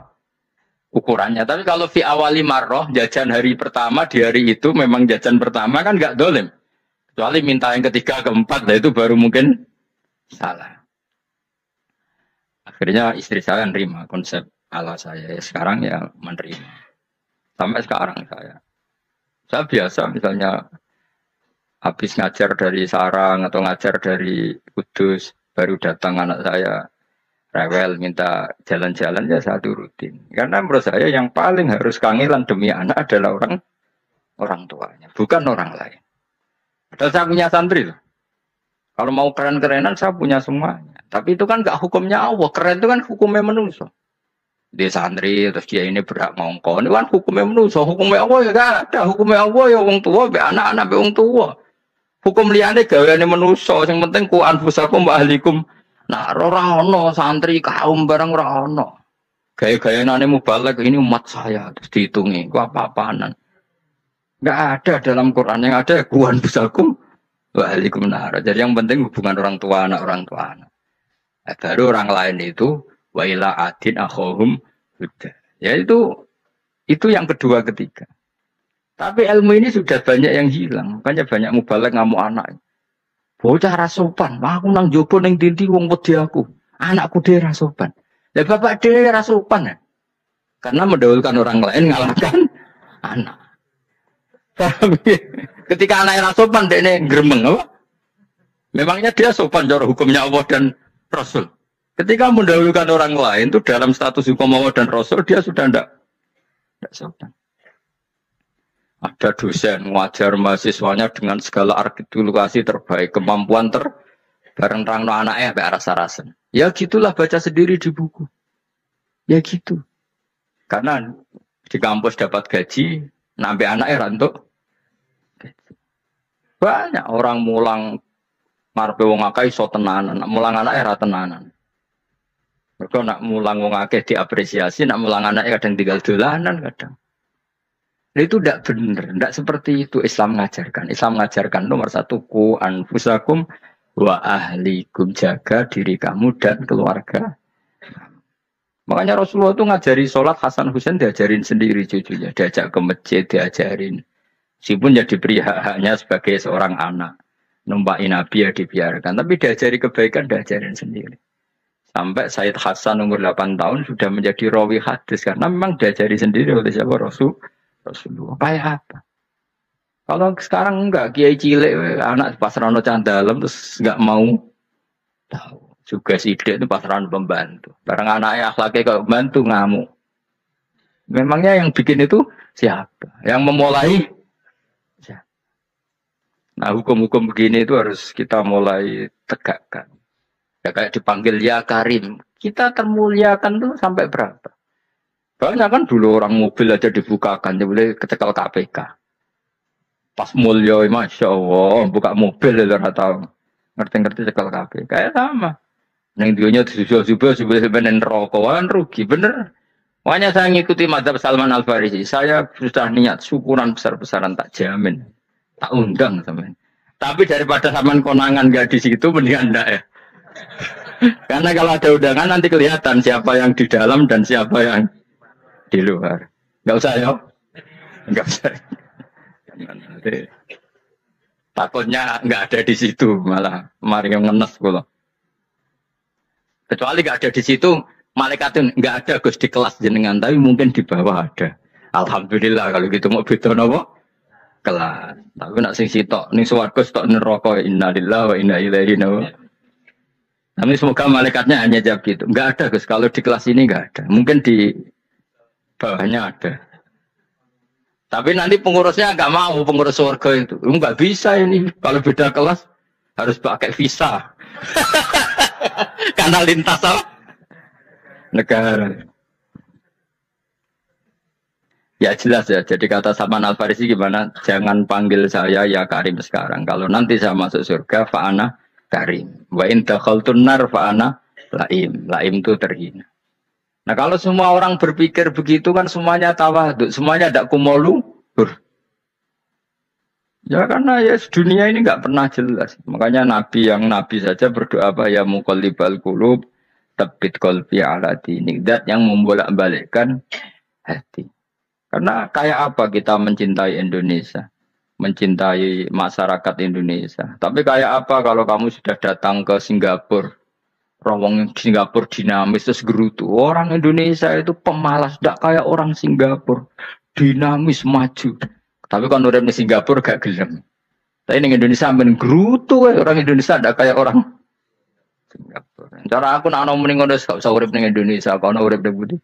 Ukurannya. Tapi kalau fi awali marroh, jajan hari pertama di hari itu memang jajan pertama kan nggak dolim. Kecuali minta yang ketiga, keempat, lah itu baru mungkin salah. Akhirnya istri saya nerima konsep ala saya. Sekarang ya menerima. Sampai sekarang saya biasa misalnya habis ngajar dari Sarang atau ngajar dari Kudus, baru datang anak saya rewel minta jalan-jalan ya saya turutin. Karena menurut saya yang paling harus kangelan demi anak adalah orang tuanya, bukan orang lain. Dan saya punya santri loh. Kalau mau keren-kerenan saya punya semuanya. Tapi itu kan gak hukumnya Allah. Keren itu kan hukumnya manusia. Di santri terus dia ini berhak ngongkon. Itu kan hukumnya manusia. Hukumnya Allah ya gak ada. Hukumnya Allah ya wong tua, be anak-anak be wong tua. Hukum liyane gaweane manusia. Yang penting ku anfusakum wa ahlikum. Nah, ora ono santri kaum barang ora ono. Gaya-gayane mubalek ini umat saya terus dihitungi. Ku apa-apaanan. Enggak ada dalam Quran yang ada ku anfusakum wa ahlikum nar. Jadi yang penting hubungan orang tua anak. Nah, baru orang lain itu wa ila adin akhahum huda. Ya itu yang kedua ketiga. Tapi ilmu ini sudah banyak yang hilang. Banyak mubalek ngamuk anak. Bocah rasopan, aku nang jopo ning dindi wong wedi aku. Anakku dhewe rasopan. Lah bapak dhewe rasopan ya. Karena mendahulukan orang lain ngalahkan anak. Ketika anaknya rasopan dekne gremeng apa? Memangnya dia sopan cara hukumnya Allah dan Rasul. Ketika mendahulukan orang lain itu dalam status hukum Allah dan Rasul dia sudah tidak sopan. Ada dosen ngajar mahasiswanya dengan segala artikulasi terbaik, kemampuan bareng terang no anaknya sampai rasa-rasa. Ya gitulah baca sendiri di buku. Ya gitu. Karena di kampus dapat gaji, nampe anaknya rantuk. Banyak orang mulang ngarepe wong akeh iso tenanan, mulang anake ra tenanan. Mergo nak mulang wong akeh diapresiasi, nak mulang anake kadang tinggal dolanan kadang. Itu tidak benar, tidak seperti itu Islam mengajarkan. Islam mengajarkan nomor satu ku anfusakum wa ahlikum, jaga diri kamu dan keluarga. Makanya Rasulullah itu ngajari sholat Hasan Husain diajarin sendiri cucunya, diajak ke masjid diajarin. Meskipun jadi beri hak-haknya sebagai seorang anak. Numpakin Nabi ya dibiarkan. Tapi diajari kebaikan, diajarin sendiri. Sampai Sayyid Hasan umur 8 tahun sudah menjadi rawi hadis. Karena memang diajari sendiri oleh siapa? Rasulullah. Kayak apa? Kalau sekarang enggak, kiai cilik, anak pasrano candalem terus enggak mau tahu. Juga sidik itu pasrano pembantu. Barang anaknya akhlaknya kalau bantu ngamuk. Memangnya yang bikin itu siapa? Yang memulai? Nah, hukum-hukum begini itu harus kita mulai tegakkan. Ya kayak dipanggil ya Karim. Kita termuliakan tuh sampai berapa? Banyak kan dulu orang mobil aja dibukakan, dia boleh kecekal KPK. Pas mulia, Masya Allah, buka mobil ya tahu. Ngerti-ngerti cekal KPK. Kayak sama. Neng dionya disusul-susul sebenarnya rokokan rugi, bener. Makanya saya ngikuti madzhab Salman Al Farisi. Saya sudah niat syukuran besar-besaran tak jamin. Tak undang sampean. Tapi daripada sampean konangan gak di situ mendingan enggak ya. Karena kalau ada undangan nanti kelihatan siapa yang di dalam dan siapa yang di luar. Enggak usah ya. Enggak usah. Takutnya enggak ada di situ malah mari yang ngenes kula. Kecuali enggak ada di situ, malaikat enggak ada Gus di kelas jenengan, tapi mungkin di bawah ada. Alhamdulillah kalau gitu mau beda napa? Kelas. Tapi nak sing sitok ning swarga sitok neraka innalillahi wa inna ilaihi raji'un. Tapi semoga malaikatnya hanya jawab gitu. Enggak ada Gus, kalau di kelas ini enggak ada. Mungkin di bawahnya ada. Tapi nanti pengurusnya enggak mau, pengurus surga itu. Enggak bisa ini. Kalau beda kelas harus pakai visa. Karena lintas negara. Ya jelas ya, jadi kata Salman Al Farisi gimana? Jangan panggil saya ya Karim sekarang. Kalau nanti saya masuk surga, fa'ana Karim. Wa in dakhaltun nar fa'ana laim. Laim itu terhina. Nah kalau semua orang berpikir begitu kan semuanya tawadhu, semuanya tidak kumoluhur. Ya karena ya dunia ini nggak pernah jelas. Makanya Nabi yang Nabi saja berdoa apa ya muqallibal qulub tsabbit qalbi ala dinik. Dat yang membolak-balikkan hati. Karena kayak apa kita mencintai Indonesia, mencintai masyarakat Indonesia. Tapi kayak apa kalau kamu sudah datang ke Singapura, rawang Singapura dinamis terus gerutu. Orang Indonesia itu pemalas, tidak kayak orang Singapura, dinamis maju. Tapi kalau orang di Singapura gak gelem. Tapi di Indonesia men gerutu, orang Indonesia tidak kayak orang Singapura. Cara aku nak ngomong ngono gak usah urip ning Indonesia, kalau urip di Budi.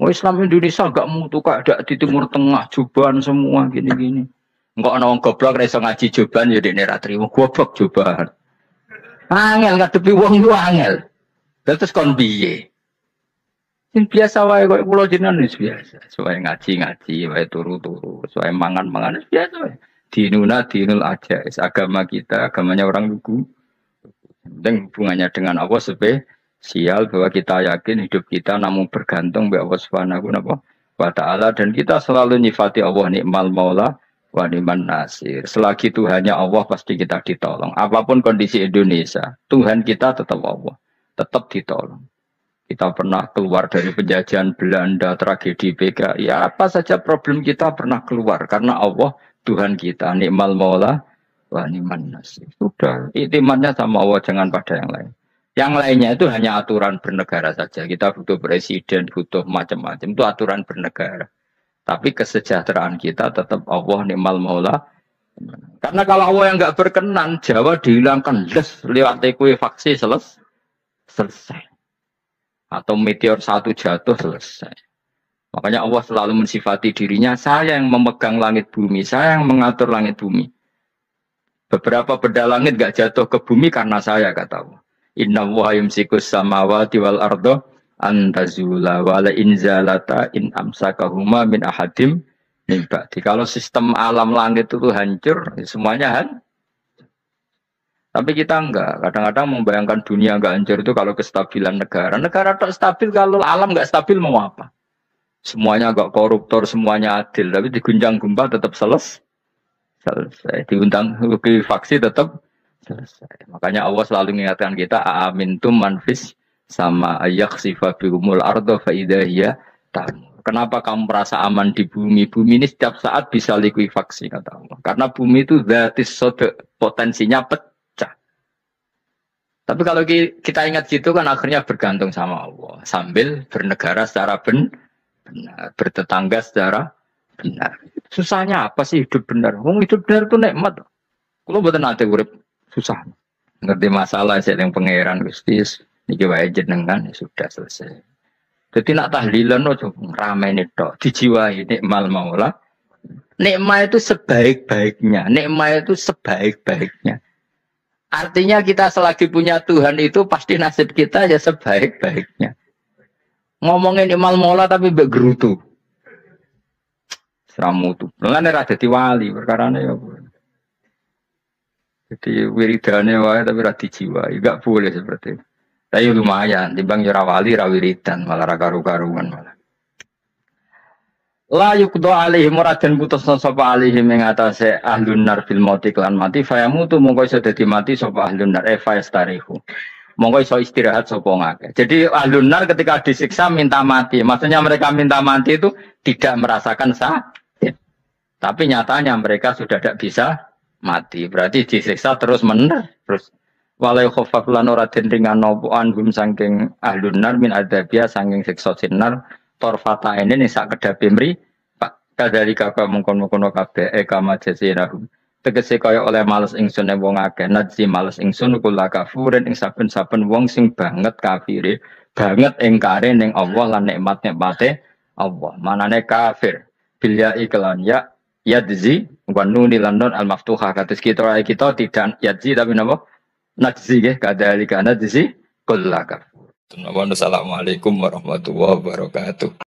Oh Islam Indonesia gak mutu kayak di Timur Tengah, jubahan semua gini-gini. Enggak ana wong goblok ra iso ngaji jubahan ya dekne ra trimo goblok jubahan. Angel ngadepi wong ku angel. Terus kon piye? Sing biasa wae kok kula jenengan wis biasa. Soale ngaji-ngaji wae turu-turu, soale mangan-mangan biasa wae. Dinul aja, agama kita, agamanya orang lugu. Penting hubungannya dengan Allah spesial bahwa kita yakin hidup kita namun bergantung kepada Allah Subhanahu wa taala dan kita selalu nyifati Allah nikmal maula wa ni'man nasir. Selagi Tuhannya Allah pasti kita ditolong. Apapun kondisi Indonesia, Tuhan kita tetap Allah, tetap ditolong. Kita pernah keluar dari penjajahan Belanda, tragedi PKI, apa saja problem kita pernah keluar karena Allah Tuhan kita nikmal maula wa ni'man nasir. Sudah, iktimatnya sama Allah, jangan pada yang lain. Yang lainnya itu hanya aturan bernegara saja. Kita butuh presiden, butuh macam-macam. Itu aturan bernegara. Tapi kesejahteraan kita tetap Allah ni'mal maula. Karena kalau Allah yang nggak berkenan, Jawa dihilangkan lewat likuifaksi selesai. Atau meteor satu jatuh selesai. Makanya Allah selalu mensifati dirinya, saya yang memegang langit bumi, saya yang mengatur langit bumi. Beberapa benda langit gak jatuh ke bumi karena saya, kata Allah. Inna wa yumsikus samawati wal ardo antazula wa la inzalata in amsakahuma min ahadim min ba'di. Kalau sistem alam langit itu hancur, semuanya tapi kita enggak. Kadang-kadang membayangkan dunia enggak hancur itu kalau kestabilan negara. Negara tak stabil, kalau alam enggak stabil mau apa? Semuanya enggak koruptor, semuanya adil. Tapi digunjang gempa tetap selesai. Diundang faksi tetap selesai. Makanya Allah selalu mengingatkan kita, aamintum manfis sama ayakhsifa bihumul ardo faidahiyya tamu. Kenapa kamu merasa aman di bumi? Bumi ini setiap saat bisa likuifaksi, kata Allah. Karena bumi itu zatis sode, potensinya pecah. Tapi kalau kita ingat gitu kan akhirnya bergantung sama Allah. Sambil bernegara secara benar, bertetangga secara benar. Susahnya apa sih hidup benar? Hidup benar itu nikmat. Kalau betul nanti urip susah. Ngerti masalah saya yang pangeran Gusti niki wae jenengan ya sudah selesai. Jadi nak tahlilan ojo ramai tok dijiwai nikmal maula. Nikmat itu sebaik-baiknya. Nikmat itu sebaik-baiknya. Artinya kita selagi punya Tuhan itu pasti nasib kita ya sebaik-baiknya. Ngomongin nikmal maula tapi begerutu. Seramutu. Lan ora dadi wali perkarane ya. Jadi wiridane wae tapi ra dijiwai, enggak boleh seperti itu. Tapi lumayan, timbang ora wali ra wiridan malah ra karu-karuan malah. La yuqdo alaihim muradan putus sapa alaihim ing atase ahlun nar fil mauti lan mati fayamutu mongko iso dadi mati sapa ahlun nar fayastarihu. Mongko iso istirahat sapa ngake. Jadi ahlun nar ketika disiksa minta mati. Maksudnya mereka minta mati itu tidak merasakan sakit. Tapi nyatanya mereka sudah tidak bisa mati. Berarti disiksa terus terus walau khafaf lan ora den ringan napa anhum saking ahlun nar min adzabia saking siksa sinar torfata ini sak kedape mri Pak kadari kakak mungkon-mungkon kabeh kama jasirahum tegese kaya oleh males ingsun wong akeh nadzi males ingsun kula kafurin ing saben-saben wong sing banget kafire banget engkare ning Allah lan nikmat-nikmate Allah manane kafir bilya iklan ya yadzi wa nuni lan al maftuha kados kita tidak yadzi tapi napa nadzi nggih kadari kana nadzi kula kafur. Assalamualaikum warahmatullahi wabarakatuh.